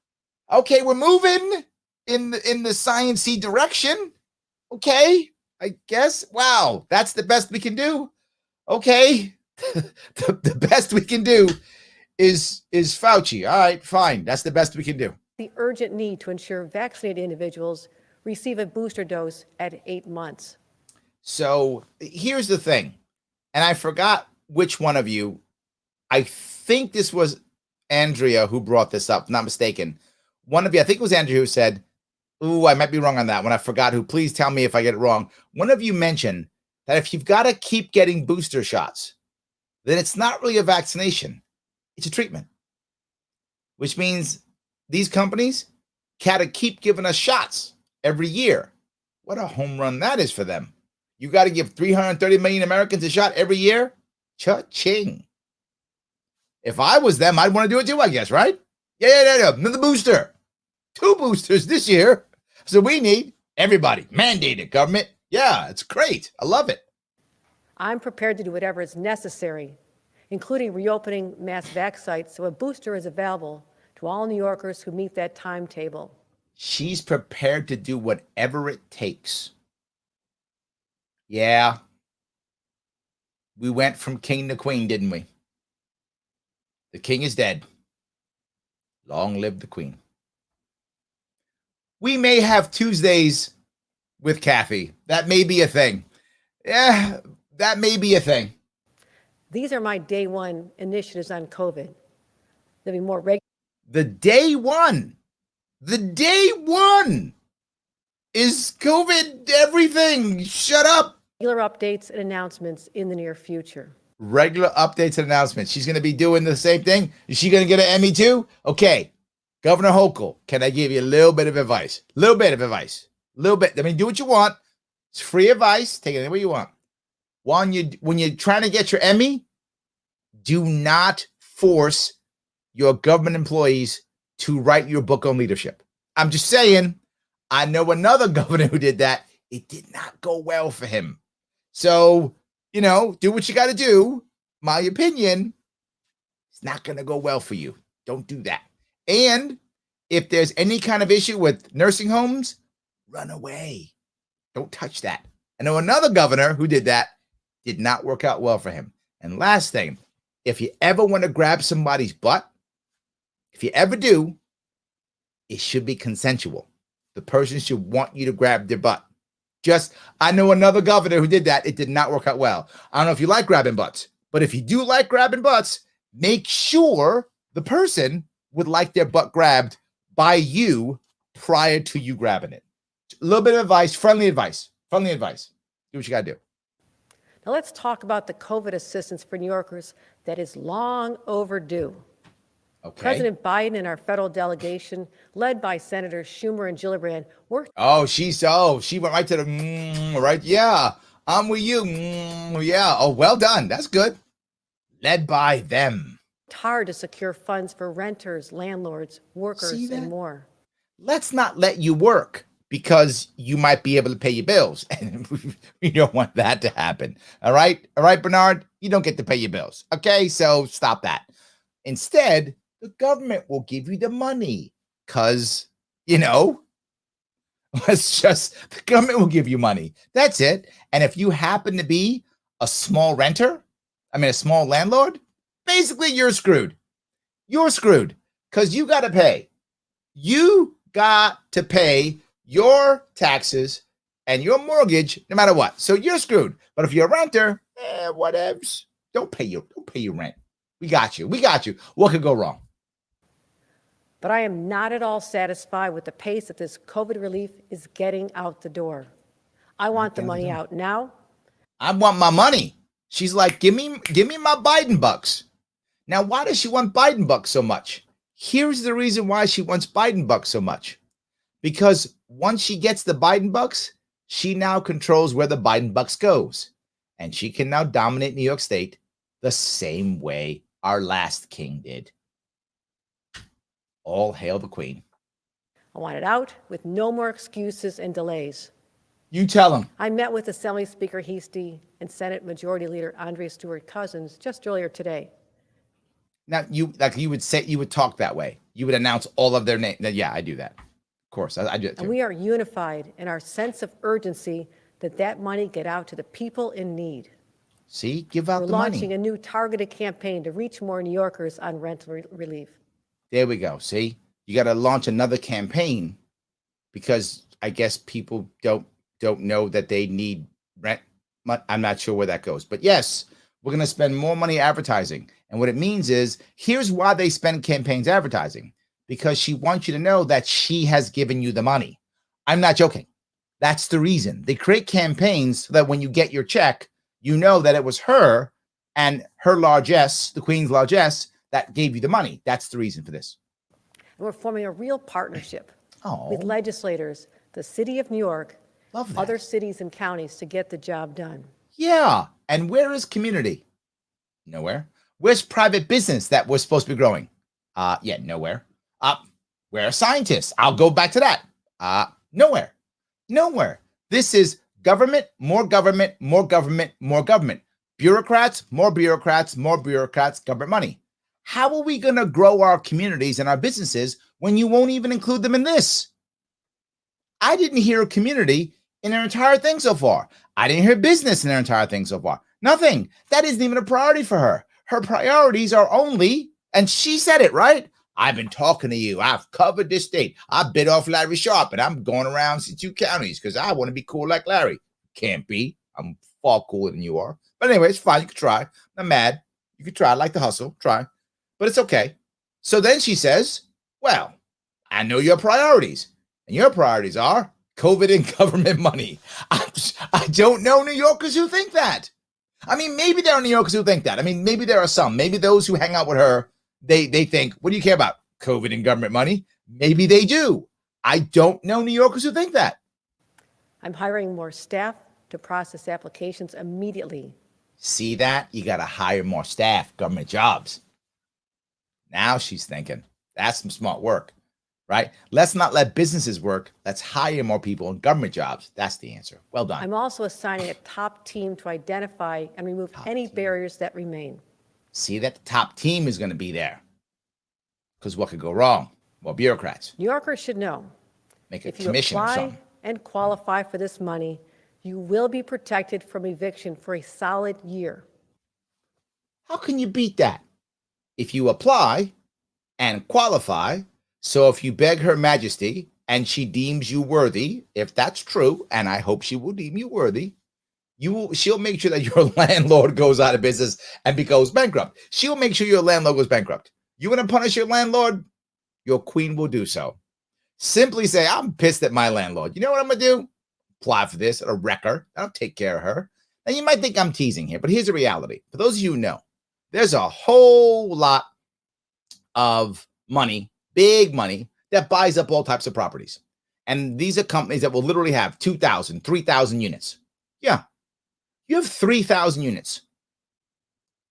Okay, we're moving in the science-y direction. Okay, I guess. Wow, that's the best we can do. Okay, the best we can do is Fauci. All right, fine. That's the best we can do. The urgent need to ensure vaccinated individuals receive a booster dose at 8 months. So here's the thing, and I forgot which one of you. I think this was Andrea who brought this up, not mistaken. One of you, I think it was Andrea who said, ooh, I might be wrong on that one. I forgot who. Please tell me if I get it wrong. One of you mentioned that if you've got to keep getting booster shots, then it's not really a vaccination. It's a treatment, which means these companies got to keep giving us shots every year. What a home run that is for them. You got to give 330 million Americans a shot every year? Cha-ching. If I was them, I'd want to do it too, I guess, right? Yeah. Another booster. 2 boosters this year. So we need everybody. Mandated, government. Yeah, it's great. I love it. I'm prepared to do whatever is necessary, including reopening mass vac sites so a booster is available to all New Yorkers who meet that timetable. She's prepared to do whatever it takes. Yeah. We went from king to queen, didn't we? The king is dead. Long live the queen. We may have Tuesdays with Kathy. That may be a thing. Yeah, that may be a thing. These are my day one initiatives on COVID. There'll be more regular. The day one is COVID everything. Shut up. Regular updates and announcements in the near future. Regular updates and announcements. She's going to be doing the same thing. Is she going to get an Emmy too? Okay. Governor Hochul, can I give you a little bit of advice? Little bit. I mean, do what you want. It's free advice. Take it anywhere you want. When you're trying to get your Emmy, do not force your government employees to write your book on leadership. I'm just saying, I know another governor who did that. It did not go well for him. So, do what you got to do. My opinion, it's not going to go well for you. Don't do that. And if there's any kind of issue with nursing homes, run away. Don't touch that. I know another governor who did that. Did not work out well for him. And last thing, if you ever want to grab somebody's butt, if you ever do, it should be consensual. The person should want you to grab their butt. I know another governor who did that. It did not work out well. I don't know if you like grabbing butts, but if you do like grabbing butts, make sure the person would like their butt grabbed by you prior to you grabbing it. A little bit of advice, friendly advice. Do what you got to do. Now let's talk about the COVID assistance for New Yorkers that is long overdue. Okay. President Biden and our federal delegation, led by Senators Schumer and Gillibrand, worked. She went right to the right. Yeah, I'm with you. Yeah. Oh, well done. That's good. Led by them. Hard to secure funds for renters, landlords, workers, and more. Let's not let you work because you might be able to pay your bills. And we don't want that to happen. All right, Bernard, you don't get to pay your bills. Okay, so stop that. Instead, the government will give you the money because, the government will give you money. That's it. And if you happen to be a small a small landlord, basically you're screwed. You're screwed because you got to pay. You got to pay your taxes and your mortgage no matter what. So you're screwed. But if you're a renter, whatevs. Don't pay your rent. We got you. What could go wrong? But I am not at all satisfied with the pace that this COVID relief is getting out the door. I want the money out now. I want my money. She's like, give me my Biden bucks. Now, why does she want Biden bucks so much? Here's the reason why she wants Biden bucks so much. Because once she gets the Biden bucks, she now controls where the Biden bucks goes. And she can now dominate New York State the same way our last king did. All hail the queen. I want it out with no more excuses and delays. You tell him. I met with Assembly Speaker Heastie and Senate Majority Leader Andrea Stewart-Cousins just earlier today. Now you would talk that way. You would announce all of their names. Yeah, I do that. Of course, I do that too. And we are unified in our sense of urgency that money get out to the people in need. See, give out We're the money. We're launching a new targeted campaign to reach more New Yorkers on rental relief. There we go. See, you got to launch another campaign because I guess people don't know that they need rent. I'm not sure where that goes, but yes, we're going to spend more money advertising. And what it means is, here's why they spend campaigns advertising, because she wants you to know that she has given you the money. I'm not joking. That's the reason. They create campaigns so that when you get your check, you know that it was her and her largesse, the Queen's largesse, that gave you the money. That's the reason for this. And we're forming a real partnership with legislators, the city of New York, other cities and counties to get the job done. Yeah. And where is community? Nowhere. Where's private business that was supposed to be growing? Yeah, nowhere. Where are scientists? I'll go back to that. Nowhere. Nowhere. This is government, more government, more government, more government. Bureaucrats, more bureaucrats, more bureaucrats, government money. How are we going to grow our communities and our businesses when you won't even include them in this? I didn't hear a community in their entire thing so far. I didn't hear business in their entire thing so far. Nothing. That isn't even a priority for her. Her priorities are only, and she said it, right? I've been talking to you. I've covered this state. I bit off Larry Sharpe, and I'm going around to 2 counties because I want to be cool like Larry. Can't be. I'm far cooler than you are. But anyway, it's fine. You could try. I'm mad. You could try. I like the hustle. Try. But it's okay. So then she says, well, I know your priorities. And your priorities are COVID and government money. I don't know New Yorkers who think that. I mean, maybe there are New Yorkers who think that. I mean, maybe there are some. Maybe those who hang out with her, they think, what do you care about? COVID and government money? Maybe they do. I don't know New Yorkers who think that. I'm hiring more staff to process applications immediately. See that? You got to hire more staff, government jobs. Now she's thinking, that's some smart work, right? Let's not let businesses work. Let's hire more people in government jobs. That's the answer. Well done. I'm also assigning a top team to identify and remove any barriers that remain. See that the top team is going to be there. Because what could go wrong? More bureaucrats. New Yorkers should know. Make a commission or something. If you apply and qualify for this money, you will be protected from eviction for a solid year. How can you beat that? If you apply and qualify, so if you beg Her Majesty and she deems you worthy, if that's true, and I hope she will deem you worthy, she'll make sure that your landlord goes out of business and becomes bankrupt. She'll make sure your landlord goes bankrupt. You want to punish your landlord? Your queen will do so. Simply say, I'm pissed at my landlord. You know what I'm going to do? Apply for this, a wrecker. I'll take care of her. Now, you might think I'm teasing here, but here's the reality. For those of you who know, there's a whole lot of money, big money, that buys up all types of properties. And these are companies that will literally have 2,000, 3,000 units. Yeah. You have 3,000 units.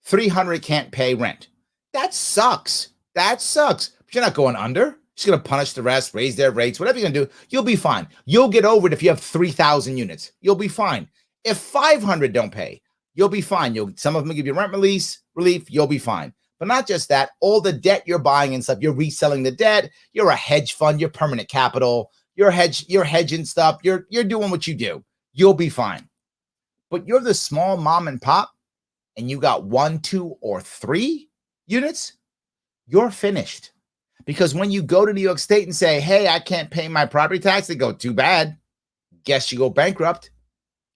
300 can't pay rent. That sucks. That sucks. But you're not going under. She's going to punish the rest, raise their rates, whatever you're going to do. You'll be fine. You'll get over it if you have 3,000 units. You'll be fine. If 500 don't pay, you'll be fine. Some of them will give you rent relief. You'll be fine. But not just that, all the debt you're buying and stuff, you're reselling the debt. You're a hedge fund. You're permanent capital. You're hedging stuff. You're doing what you do. You'll be fine. But you're the small mom and pop, and you got 1, 2, or 3 units. You're finished. Because when you go to New York State and say, hey, I can't pay my property tax, they go, too bad. Guess you go bankrupt.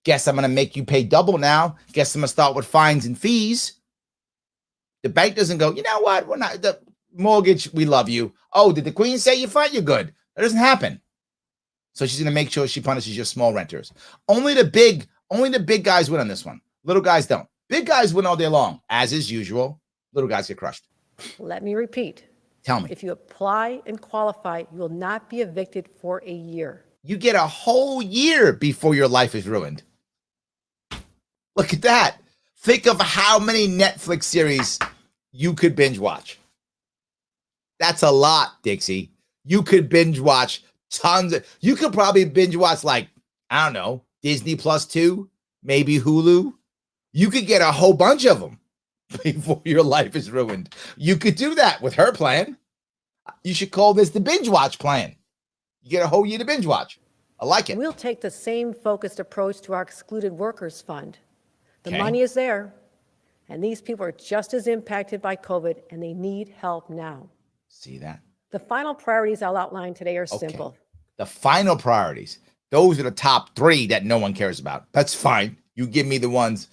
Guess I'm going to make you pay double now. Guess I'm going to start with fines and fees. The bank doesn't go, you know what? We're not the mortgage. We love you. Oh, did the queen say you're fine? You're good. That doesn't happen. So she's going to make sure she punishes your small renters. Only the big guys win on this one. Little guys don't. Big guys win all day long. As is usual, little guys get crushed. Let me repeat. Tell me. If you apply and qualify, you will not be evicted for a year. You get a whole year before your life is ruined. Look at that. Think of how many Netflix series you could binge watch. That's a lot, Dixie. You could binge watch tons of, you could probably binge watch like, I don't know, Disney Plus 2, maybe Hulu. You could get a whole bunch of them. before your life is ruined. You could do that with her plan. You should call this the binge watch plan. You get a whole year to binge watch. I like it. We'll take the same focused approach to our excluded workers fund. The money is there, and these people are just as impacted by COVID, and they need help now. See that? The final priorities I'll outline today are simple. The final priorities. Those are the top 3 that no one cares about. That's fine. You give me the ones,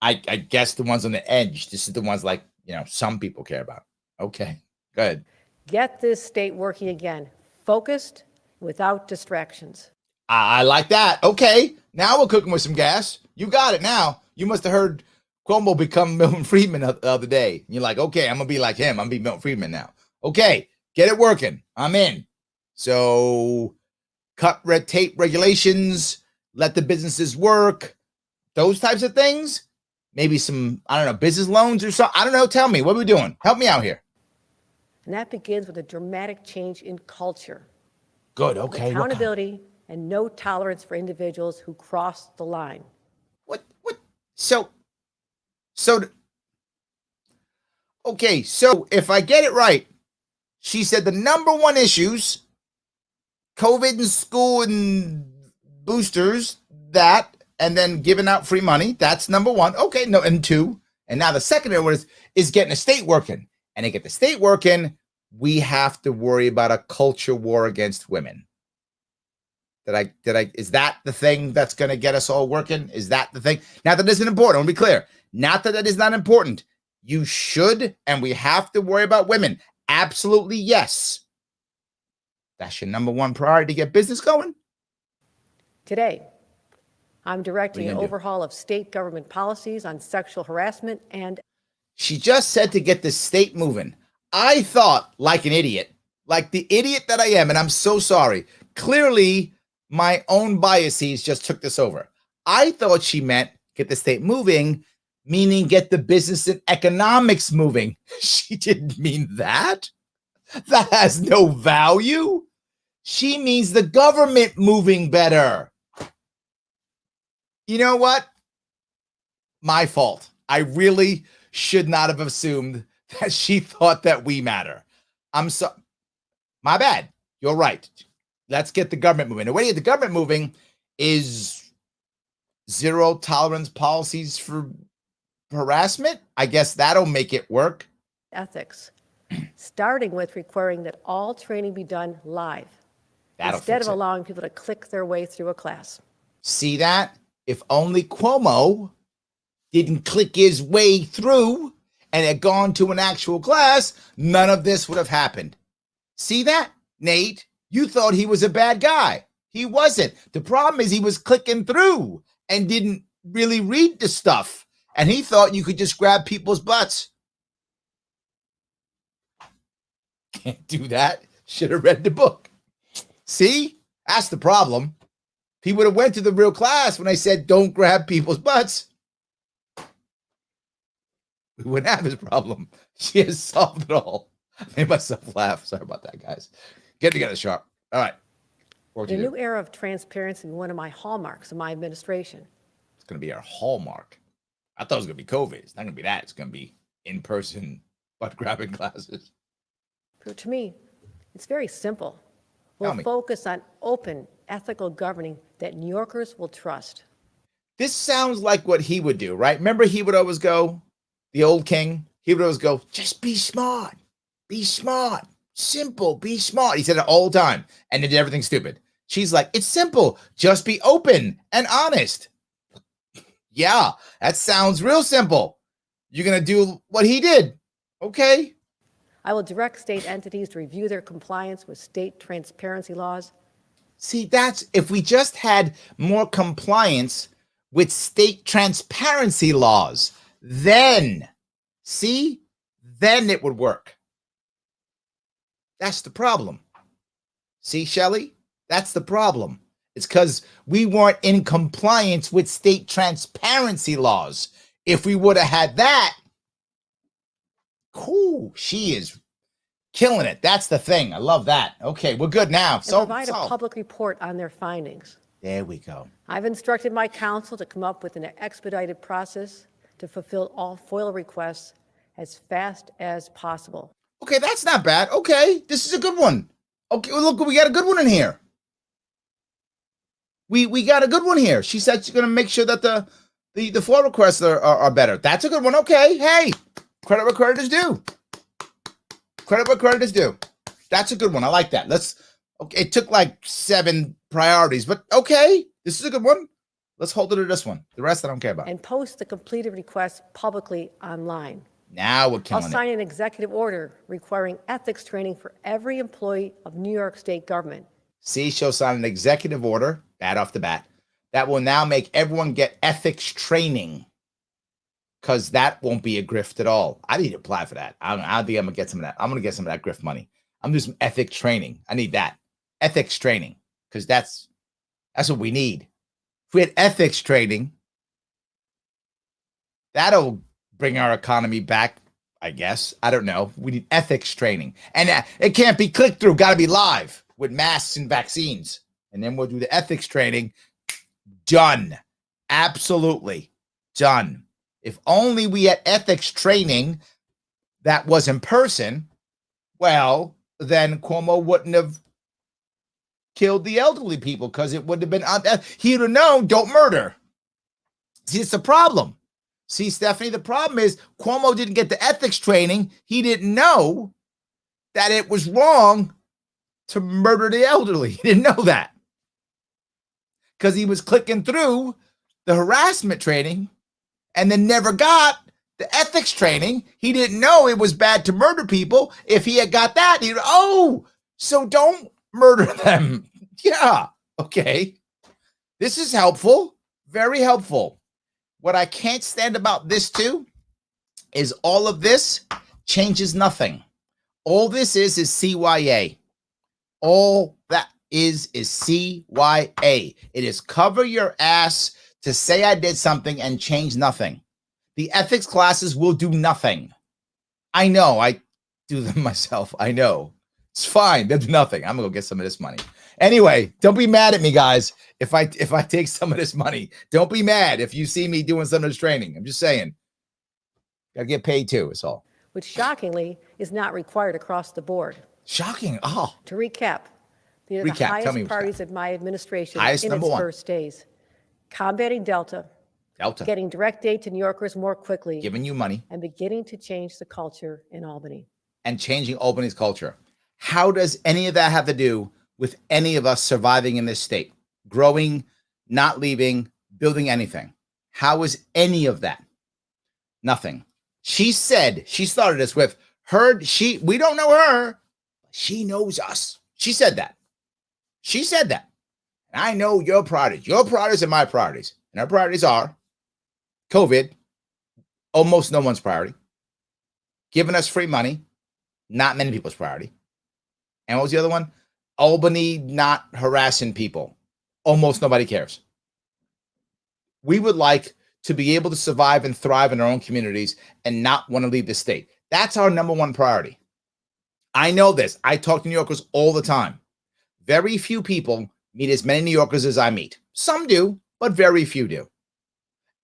I guess the ones on the edge. This is the ones like, some people care about. Okay, good. Get this state working again, focused, without distractions. I like that. Okay, now we're cooking with some gas. You got it now. You must have heard Cuomo become Milton Friedman the other day. You're like, okay, I'm going to be like him. I'm going to be Milton Friedman now. Okay, get it working. I'm in. So cut red tape regulations, let the businesses work, those types of things. Maybe some, I don't know, business loans or something. I don't know. Tell me, what are we doing? Help me out here. And that begins with a dramatic change in culture. Good, okay. Accountability and no tolerance for individuals who cross the line. Okay, so if I get it right, she said the number 1 issues, COVID and school and boosters, that, and then giving out free money. That's number 1. Okay, no, and 2. And now the second one is getting the state working. And to get the state working, we have to worry about a culture war against women. Is that the thing that's going to get us all working? Is that the thing? Not that isn't important. I want to be clear. Not that is not important. You should, and we have to worry about women. Absolutely, yes. That's your number 1 priority to get business going? Today, I'm directing an overhaul of state government policies on sexual harassment and... She just said to get the state moving. I thought, like an idiot, like the idiot that I am, and I'm so sorry. Clearly, my own biases just took this over. I thought she meant get the state moving, meaning get the business and economics moving. She didn't mean that. That has no value. She means the government moving better. You know what? My fault. I really should not have assumed that she thought that we matter. My bad. You're right. Let's get the government moving. The way to get the government moving is zero tolerance policies for harassment. I guess that'll make it work. Ethics, starting with requiring that all training be done live instead of allowing people to click their way through a class. See that? If only Cuomo didn't click his way through and had gone to an actual class, none of this would have happened. See that, Nate? You thought he was a bad guy. He wasn't. The problem is he was clicking through and didn't really read the stuff. And he thought you could just grab people's butts. Can't do that. Should have read the book. See? That's the problem. He would have went to the real class when I said don't grab people's butts. We wouldn't have his problem. She has solved it all. I made myself laugh. Sorry about that, guys. Get together, Sharpe. All right. The new era of transparency will be one of my hallmarks of my administration. It's going to be our hallmark. I thought it was going to be COVID. It's not going to be that. It's going to be in-person butt-grabbing classes. To me, it's very simple. We'll focus on open, ethical governing that New Yorkers will trust. This sounds like what he would do, right? Remember, he would always go, the old king, he would always go, just be smart. Be smart. Simple. Be smart. He said it all the time. And did everything stupid. She's like, it's simple. Just be open and honest. Yeah, that sounds real simple. You're going to do what he did. Okay. I will direct state entities to review their compliance with state transparency laws. See, that's if we just had more compliance with state transparency laws, then it would work. That's the problem. See, Shelley, that's the problem. It's because we weren't in compliance with state transparency laws. If we would have had that, cool, she is killing it. That's the thing. I love that. Okay, we're good now. So provide a public report on their findings. There we go. I've instructed my counsel to come up with an expedited process to fulfill all FOIL requests as fast as possible. Okay, that's not bad. Okay, this is a good one. Okay, well, look, we got a good one in here. We got a good one here. She said she's going to make sure that the FOIA requests are better. That's a good one. Okay, hey, credit where credit is due. Credit where credit is due. That's a good one. I like that. Okay, it took like 7 priorities, but okay, this is a good one. Let's hold it to this one. The rest I don't care about. And post the completed request publicly online. Now we're killing I'll it. sign an executive order requiring ethics training for every employee of New York State government. See, she'll sign an executive order, bad off the bat, that will now make everyone get ethics training, because that won't be a grift at all. I need to apply for that. I don't think I'm going to get some of that. I'm going to get some of that grift money. I'm doing some ethics training. I need that. Ethics training, because that's what we need. If we had ethics training, that'll bring our economy back, I guess. I don't know. We need ethics training. And it can't be click through. Got to be live with masks and vaccines. And then we'll do the ethics training. Done. Absolutely. Done. If only we had ethics training that was in person, well, then Cuomo wouldn't have killed the elderly people, because it would have been, he would have known, don't murder. See, it's the problem. See, Stephanie, the problem is Cuomo didn't get the ethics training. He didn't know that it was wrong to murder the elderly. He didn't know that, because he was clicking through the harassment training and then never got the ethics training. He didn't know it was bad to murder people. If he had got that, he'd, so don't murder them. Yeah, okay. This is helpful, very helpful. What I can't stand about this too is all of this changes nothing. All this is CYA. All that is CYA. It is cover your ass to say I did something and change nothing. The ethics classes will do nothing. I know, I do them myself. I know. It's fine. They'll do nothing. I'm gonna go get some of this money. Anyway, don't be mad at me, guys. If I take some of this money, don't be mad if you see me doing some of this training. I'm just saying, gotta get paid too. It's all. Which shockingly is not required across the board. Shocking. Oh. To recap, these are the highest priorities of my administration in its first days: combating Delta, getting direct aid to New Yorkers more quickly, giving you money, and beginning to change the culture in Albany. And changing Albany's culture. How does any of that have to do with any of us surviving in this state, growing, not leaving, building anything? How is any of that? Nothing. She said, she started this with we don't know her, but she knows us. She said that. She said that. And I know your priorities. Your priorities are my priorities. And our priorities are COVID, almost no one's priority. Giving us free money, not many people's priority. And what was the other one? Albany not harassing people. Almost nobody cares. We would like to be able to survive and thrive in our own communities and not want to leave the state. That's our number one priority. I know this. I talk to New Yorkers all the time. Very few people meet as many New Yorkers as I meet. Some do, but very few do.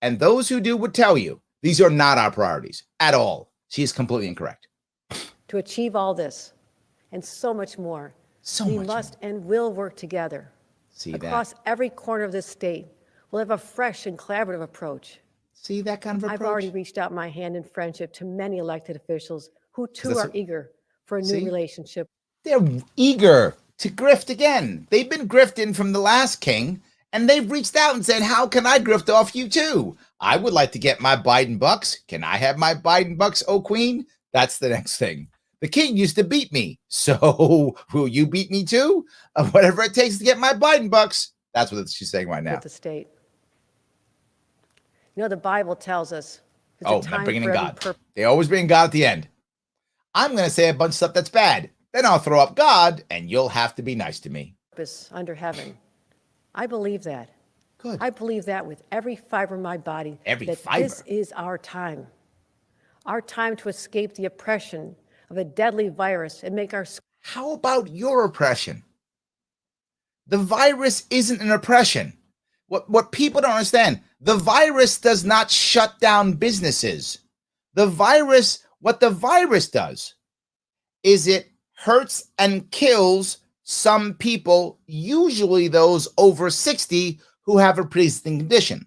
And those who do would tell you these are not our priorities at all. She is completely incorrect. To achieve all this and so much more, we must and will work together. Across every corner of this state, we'll have a fresh and collaborative approach. See that kind of approach? I've already reached out my hand in friendship to many elected officials who too are eager for a new relationship. They're eager to grift again. They've been grifting from the last king, and they've reached out and said, how can I grift off you too? I would like to get my Biden bucks. Can I have my Biden bucks, oh queen? That's the next thing. The king used to beat me, so will you beat me too? Whatever it takes to get my Biden bucks. That's what she's saying right now. With the state. You know, the Bible tells us. I'm bringing in God. They always bring God at the end. I'm going to say a bunch of stuff that's bad. Then I'll throw up God, and you'll have to be nice to me. Purpose under heaven. I believe that. Good. I believe that with every fiber of my body. This is our time. Our time to escape the oppression of a deadly virus and make our... How about your oppression? The virus isn't an oppression. What people don't understand, the virus does not shut down businesses. The virus What the virus does is it hurts and kills some people, usually those over 60 who have a pre-existing condition.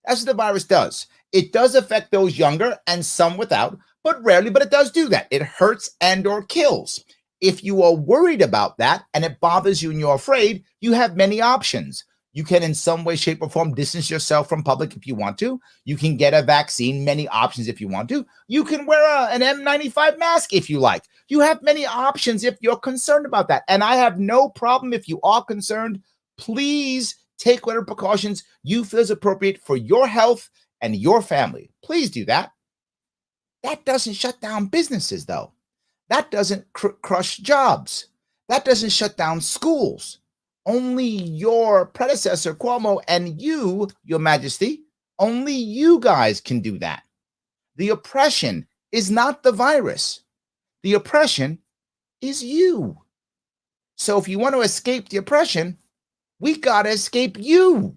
That's what the virus does. It does affect those younger and some without, but rarely, but it does do that. It hurts and or kills. If you are worried about that and it bothers you and you're afraid, you have many options. You can in some way, shape, or form distance yourself from public if you want to. You can get a vaccine, many options if you want to. You can wear an N95 mask if you like. You have many options if you're concerned about that. And I have no problem if you are concerned. Please take whatever precautions you feel is appropriate for your health and your family. Please do that. That doesn't shut down businesses, though. That doesn't crush jobs. That doesn't shut down schools. Only your predecessor, Cuomo, and you, Your Majesty, only you guys can do that. The oppression is not the virus. The oppression is you. So if you want to escape the oppression, we got to escape you.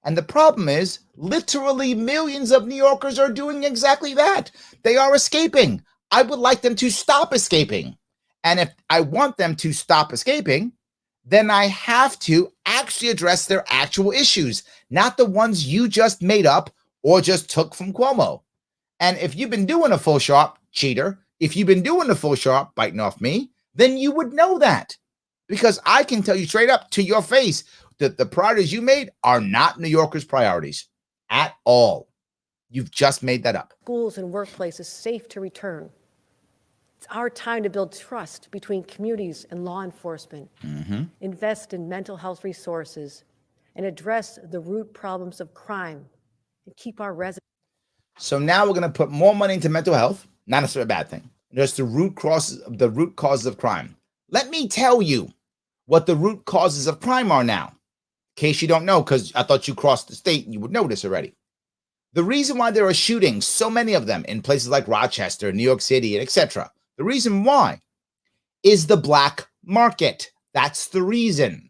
And the problem is, literally millions of New Yorkers are doing exactly that. They are escaping. I would like them to stop escaping. And if I want them to stop escaping, then I have to actually address their actual issues, not the ones you just made up or just took from Cuomo. And if you've been doing a full Sharpe, cheater, if you've been doing the full Sharpe, biting off me, then you would know that. Because I can tell you straight up to your face that the priorities you made are not New Yorkers' priorities at all. You've just made that up. Schools and workplaces safe to return. It's our time to build trust between communities and law enforcement, invest in mental health resources, and address the root problems of crime, and keep our residents. So now we're going to put more money into mental health, not necessarily a bad thing. Just the root causes of crime. Let me tell you what the root causes of crime are now, in case you don't know, because I thought you crossed the state and you would know this already. The reason why there are shootings, so many of them in places like Rochester, New York City, and etc., the reason why is the black market. That's the reason.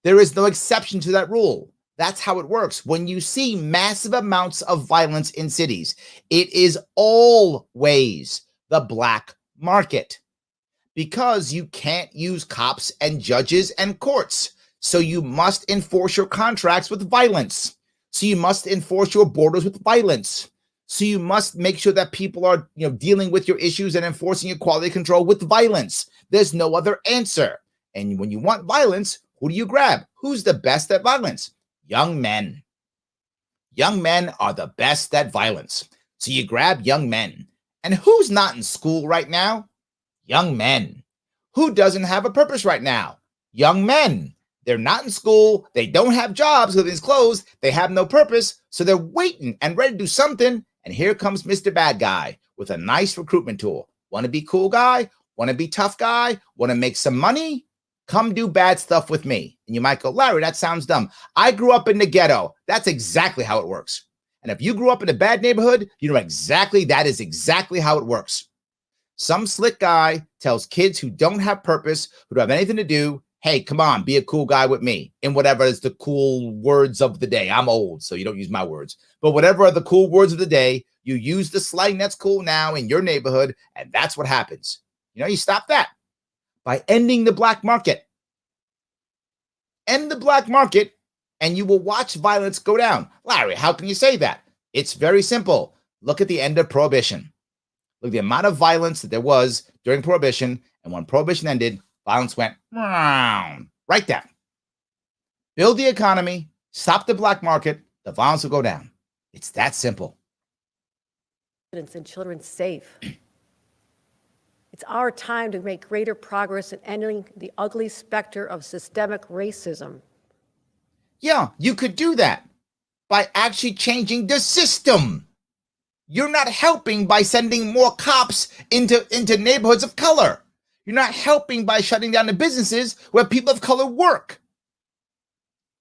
There is no exception to that rule. That's how it works. When you see massive amounts of violence in cities, it is always the black market, because you can't use cops and judges and courts. So you must enforce your contracts with violence. So you must enforce your borders with violence. So you must make sure that people are, dealing with your issues and enforcing your quality control with violence. There's no other answer. And when you want violence, who do you grab? Who's the best at violence? Young men. Young men are the best at violence. So you grab young men. And who's not in school right now? Young men. Who doesn't have a purpose right now? Young men. They're not in school. They don't have jobs because it's closed. They have no purpose. So they're waiting and ready to do something. And here comes Mr. Bad Guy with a nice recruitment tool. Want to be cool guy? Want to be tough guy? Want to make some money? Come do bad stuff with me. And you might go, Larry, that sounds dumb. I grew up in the ghetto. That's exactly how it works. And if you grew up in a bad neighborhood, you know exactly that is exactly how it works. Some slick guy tells kids who don't have purpose, who don't have anything to do, hey, come on, be a cool guy with me. In whatever is the cool words of the day. I'm old, so you don't use my words. But whatever are the cool words of the day, you use the slang that's cool now in your neighborhood, and that's what happens. You stop that by ending the black market. End the black market, and you will watch violence go down. Larry, how can you say that? It's very simple. Look at the end of Prohibition. Look at the amount of violence that there was during Prohibition, and when Prohibition ended, violence went right down. Build the economy, stop the black market, the violence will go down. It's that simple. And children safe. It's our time to make greater progress in ending the ugly specter of systemic racism. Yeah, you could do that by actually changing the system. You're not helping by sending more cops into neighborhoods of color. You're not helping by shutting down the businesses where people of color work.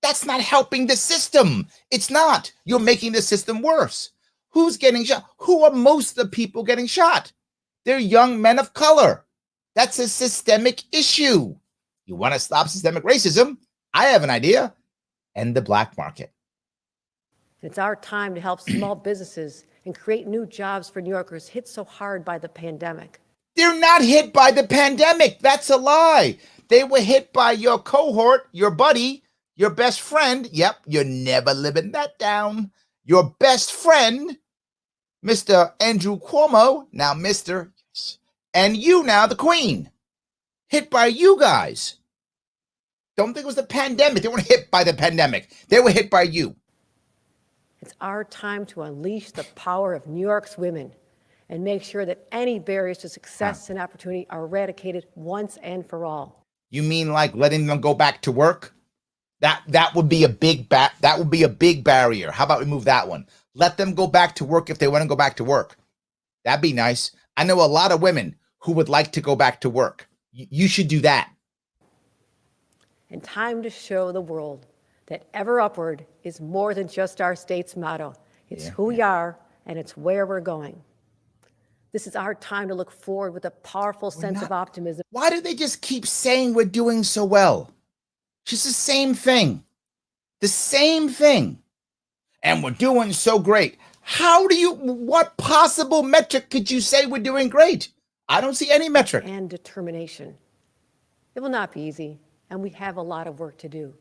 That's not helping the system. It's not. You're making the system worse. Who's getting shot? Who are most of the people getting shot? They're young men of color. That's a systemic issue. You want to stop systemic racism? I have an idea. End the black market. It's our time to help small businesses and create new jobs for New Yorkers hit so hard by the pandemic. They're not hit by the pandemic. That's a lie. They were hit by your cohort, your buddy, your best friend. Yep, you're never living that down. Your best friend, Mr. Andrew Cuomo, now Mr. And you now, the Queen. Hit by you guys. Don't think it was the pandemic. They weren't hit by the pandemic. They were hit by you. It's our time to unleash the power of New York's women and make sure that any barriers to success and opportunity are eradicated once and for all. You mean like letting them go back to work? That would be a big barrier. How about we move that one? Let them go back to work if they want to go back to work. That'd be nice. I know a lot of women who would like to go back to work. You should do that. And time to show the world that ever upward is more than just our state's motto. It's who we are and it's where we're going. This is our time to look forward with a powerful sense of optimism. Why do they just keep saying we're doing so well? Just the same thing. The same thing. And we're doing so great. What possible metric could you say we're doing great? I don't see any metric. And determination. It will not be easy, and we have a lot of work to do.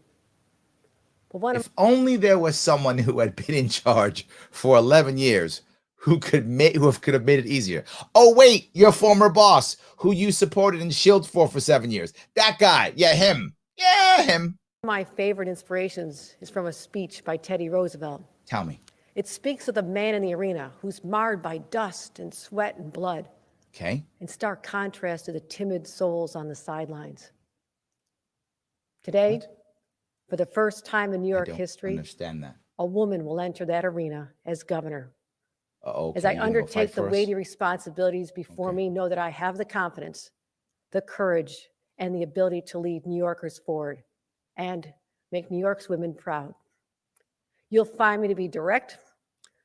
But if only there was someone who had been in charge for 11 years who could have made it easier. Oh, wait, your former boss who you supported and shielded for 7 years. That guy. Yeah, him. Yeah, him. My favorite inspirations is from a speech by Teddy Roosevelt. Tell me. It speaks of the man in the arena who's marred by dust and sweat and blood. Okay. In stark contrast to the timid souls on the sidelines. Today, for the first time in New York history, understand that. A woman will enter that arena as governor. Okay, as I undertake the weighty responsibilities before me, know that I have the confidence, the courage, and the ability to lead New Yorkers forward and make New York's women proud. You'll find me to be direct,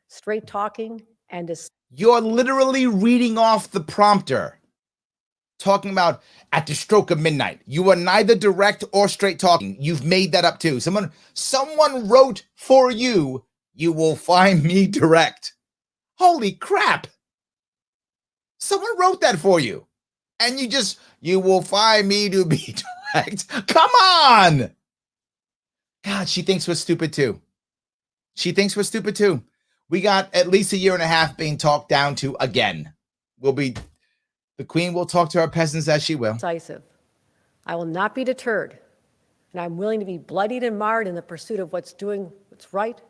straight talking, and You're literally reading off the prompter, talking about at the stroke of midnight. You are neither direct or straight talking. You've made that up too. Someone wrote for you, you will find me direct. Holy crap. Someone wrote that for you. And you will find me to be direct. Come on. God, she thinks we're stupid too. She thinks we're stupid too. We got at least a year and a half being talked down to again. The Queen will talk to our peasants as she will. Decisive. I will not be deterred, and I'm willing to be bloodied and marred in the pursuit of what's right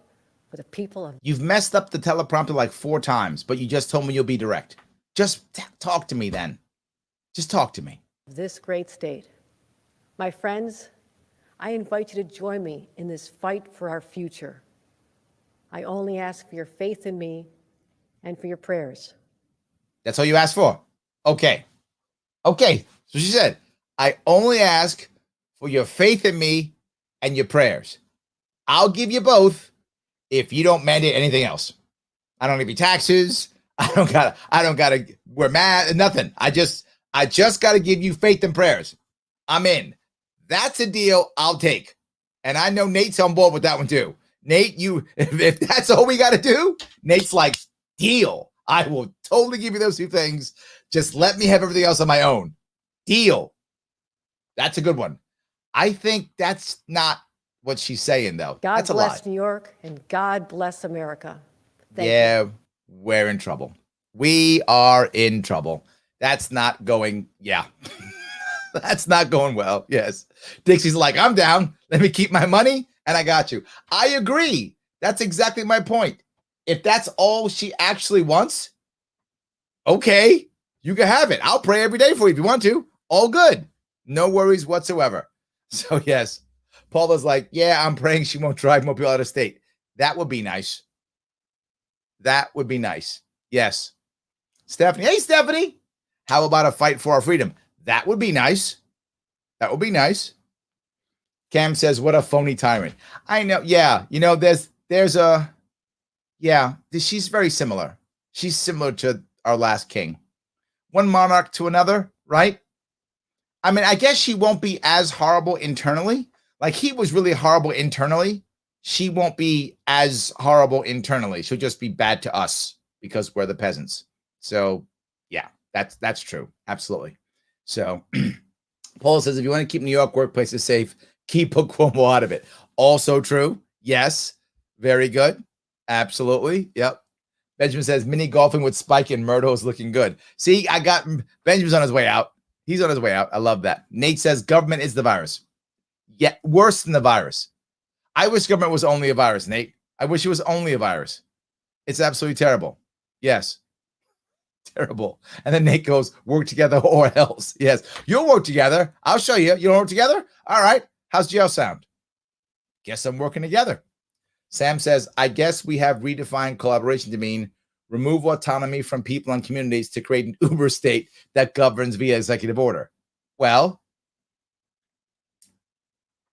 for the people of. You've messed up the teleprompter like 4 times, but you just told me you'll be direct. Just talk to me then. Just talk to me. This great state. My friends, I invite you to join me in this fight for our future. I only ask for your faith in me and for your prayers. That's all you asked for? Okay. So she said, I only ask for your faith in me and your prayers. I'll give you both if you don't mandate anything else. I don't give you taxes. I don't gotta wear masks, nothing. I just gotta give you faith and prayers. I'm in. That's a deal I'll take. And I know Nate's on board with that one too. Nate, if that's all we got to do, Nate's like, deal. I will totally give you those 2 things. Just let me have everything else on my own. Deal. That's a good one. I think that's not what she's saying, though. God bless New York and God bless America. Thank you. We're in trouble. We are in trouble. That's not going, that's not going well. Yes. Dixie's like, I'm down. Let me keep my money. And I got you. I agree. That's exactly my point. If that's all she actually wants, okay, you can have it. I'll pray every day for you if you want to. All good. No worries whatsoever. So, yes, Paula's like, yeah, I'm praying she won't drive more people out of state. That would be nice. That would be nice. Yes. Stephanie. Hey, Stephanie. How about a fight for our freedom? That would be nice. That would be nice. Cam says, what a phony tyrant. I know. Yeah. She's very similar. She's similar to our last king. One monarch to another, right? I mean, I guess she won't be as horrible internally. Like he was really horrible internally. She won't be as horrible internally. She'll just be bad to us. because we're the peasants. So yeah, that's true. Absolutely. So Paul says, if you want to keep New York workplaces safe, keep Cuomo out of it. Also true. Yes. Very good. Absolutely. Yep. Benjamin says, mini golfing with Spike and Murdo is looking good. See, I got Benjamin's on his way out. He's on his way out. I love that. Nate says, government is the virus. Yeah, worse than the virus. I wish government was only a virus, Nate. I wish it was only a virus. It's absolutely terrible. Yes. Terrible. And then Nate goes, work together or else. Yes. You'll work together. I'll show you. You don't work together? All right. How's jail sound? Guess I'm working together. Sam says, I guess we have redefined collaboration to mean remove autonomy from people and communities to create an uber state that governs via executive order. Well,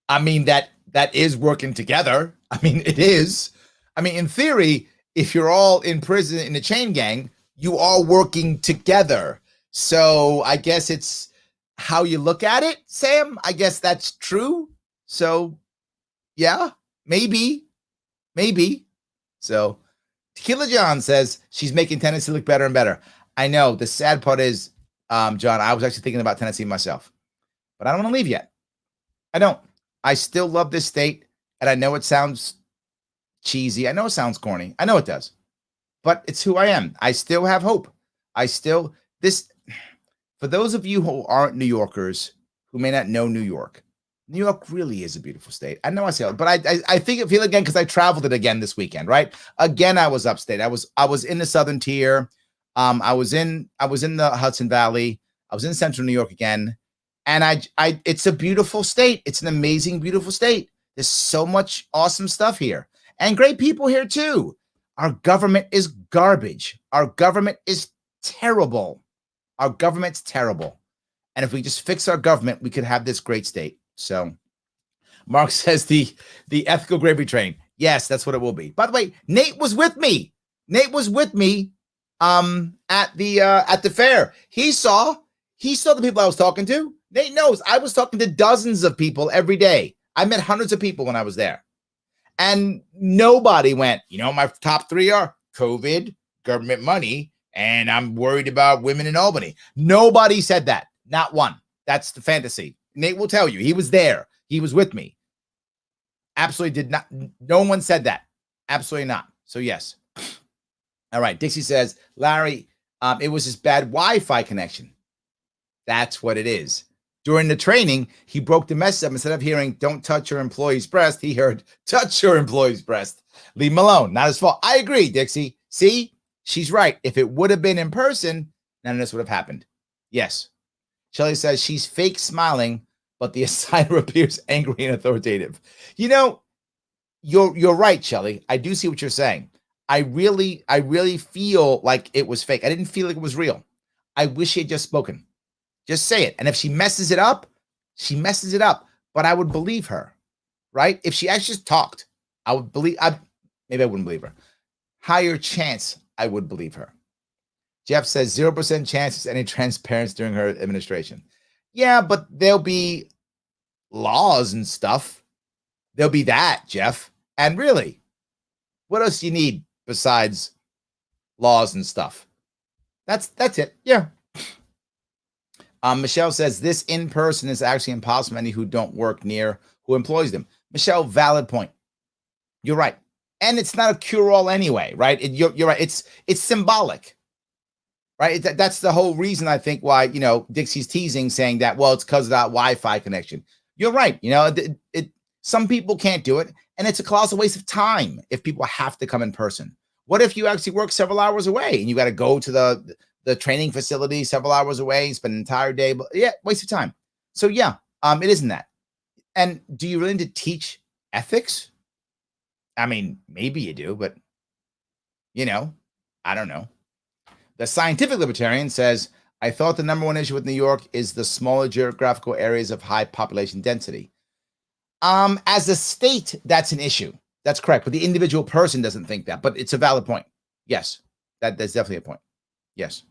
I mean, that is working together. I mean, it is. I mean, in theory, if you're all in prison in a chain gang, you are working together. So I guess it's how you look at it, Sam. I guess that's true. So yeah, maybe. So Tequila John says she's making Tennessee look better and better. I know. The sad part is, John, I was actually thinking about Tennessee myself, but I don't want to leave yet. I don't. I still love this state, and I know it sounds cheesy. I know it sounds corny. I know it does. But it's who I am. I still have hope. For those of you who aren't New Yorkers, who may not know New York really is a beautiful state. I know I say it, but I think it feel again because I traveled it again this weekend, right? Again, I was upstate. I was in the southern tier. I was in the Hudson Valley. I was in central New York again. And it's a beautiful state. It's an amazing, beautiful state. There's so much awesome stuff here and great people here too. Our government is garbage. Our government is terrible. Our government's terrible. And if we just fix our government, we could have this great state. So Mark says the ethical gravy train. Yes, that's what it will be. By the way, Nate was with me. At the fair. He saw the people I was talking to. Nate knows I was talking to dozens of people every day. I met hundreds of people when I was there. And nobody went, my top three are COVID, government money, and I'm worried about women in Albany. Nobody said that. Not one. That's the fantasy. Nate will tell you. He was there. He was with me. Absolutely did not. No one said that. Absolutely not. So yes. All right. Dixie says, Larry, it was his bad Wi-Fi connection. That's what it is. During the training, he broke the message up. Instead of hearing, don't touch your employee's breast, he heard, touch your employee's breast. Leave him alone. Not his fault. I agree, Dixie. See, she's right. If it would have been in person, none of this would have happened. Yes. Shelley says she's fake smiling, but the assigner appears angry and authoritative. You're right, Shelley. I do see what you're saying. I really feel like it was fake. I didn't feel like it was real. I wish she had just spoken. Just say it. And if she messes it up, she messes it up. But I would believe her, right? If she actually just talked, I would believe. Maybe I wouldn't believe her. Higher chance, I would believe her. Jeff says 0% chances any transparency during her administration. Yeah, but there'll be laws and stuff. There'll be that, Jeff. And really, what else do you need besides laws and stuff? That's it. Yeah. Michelle says this in person is actually impossible. Many who don't work near who employs them. Michelle, valid point. You're right. And it's not a cure-all anyway, right? You're right. It's symbolic, right? That's the whole reason I think why, Dixie's teasing saying that, well, it's because of that Wi-Fi connection. You're right. Some people can't do it. And it's a colossal waste of time if people have to come in person. What if you actually work several hours away and you got to go to the training facility several hours away, spend an entire day? But yeah, waste of time. So yeah, it isn't that. And do you really need to teach ethics? I mean, maybe you do, but I don't know. The scientific libertarian says, I thought the number one issue with New York is the smaller geographical areas of high population density. As a state, that's an issue. That's correct. But the individual person doesn't think that, but it's a valid point. Yes, that's definitely a point. Yes.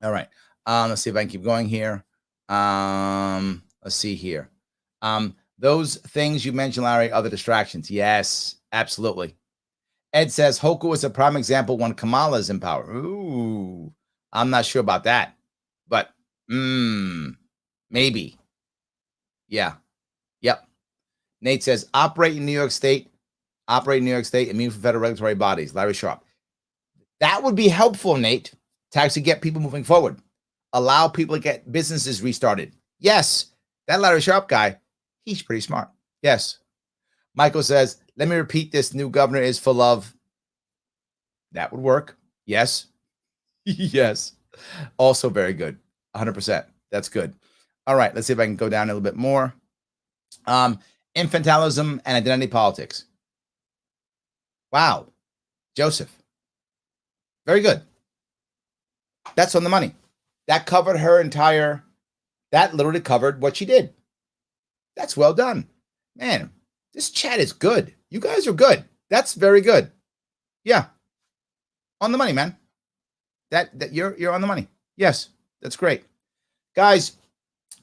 All right. Let's see if I can keep going here. Let's see here. Those things you mentioned, Larry, are the distractions. Yes, absolutely. Ed says Hoku is a prime example when Kamala is in power. Ooh, I'm not sure about that, but maybe. Yeah. Yep. Nate says operate in New York State, immune from federal regulatory bodies. Larry Sharpe. That would be helpful, Nate, to actually get people moving forward. Allow people to get businesses restarted. Yes, that Larry Sharpe guy, he's pretty smart. Yes. Michael says, let me repeat this. New governor is full of. That would work. Yes. Yes. Also very good. 100%. That's good. All right. Let's see if I can go down a little bit more. Infantilism and identity politics. Wow. Joseph. Very good. That's on the money. That covered her entire, that literally covered what she did. That's well done. Man, this chat is good. You guys are good. That's very good. Yeah. On the money, man. That you're on the money. Yes, that's great. Guys,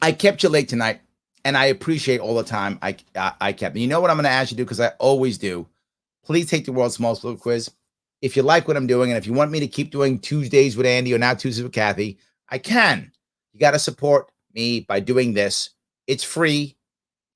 I kept you late tonight, and I appreciate all the time I kept. And you know what I'm going to ask you to do, because I always do. Please take the World's Smallest Political Quiz. If you like what I'm doing, and if you want me to keep doing Tuesdays with Andy or now Tuesdays with Kathy, I can. You got to support me by doing this. It's free.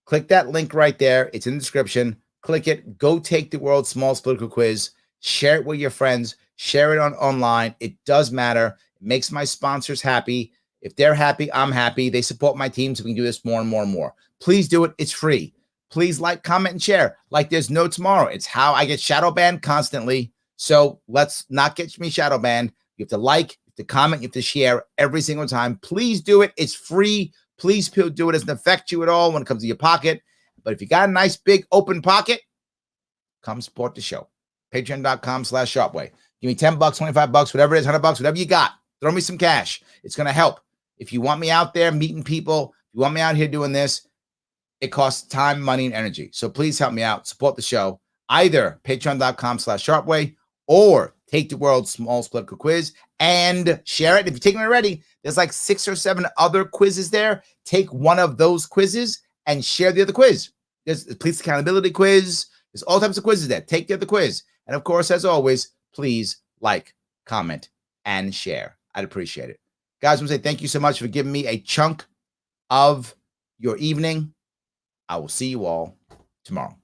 Click that link right there. It's in the description. Click it. Go take the World's Smallest Political Quiz. Share it with your friends. Share it online. It does matter. It makes my sponsors happy. If they're happy, I'm happy. They support my team, so we can do this more and more and more. Please do it. It's free. Please like, comment, and share. Like there's no tomorrow. It's how I get shadow banned constantly. So let's not get me shadow banned. You have to like, you have to comment, you have to share every single time. Please do it. It's free. Please do it. It doesn't affect you at all when it comes to your pocket. But if you got a nice big open pocket, come support the show. Patreon.com/Sharpeway. Give me $10, $25, whatever it is, $100, whatever you got. Throw me some cash. It's going to help. If you want me out there meeting people, if you want me out here doing this, it costs time, money, and energy. So please help me out. Support the show. Either patreon.com/Sharpeway or take the World's Smallest Political Quiz and share it. If you're taking it already, there's like 6 or 7 other quizzes there. Take one of those quizzes and share the other quiz. There's the police accountability quiz. There's all types of quizzes there. Take the other quiz. And of course, as always, please like, comment, and share. I'd appreciate it. Guys, I want to say thank you so much for giving me a chunk of your evening. I will see you all tomorrow.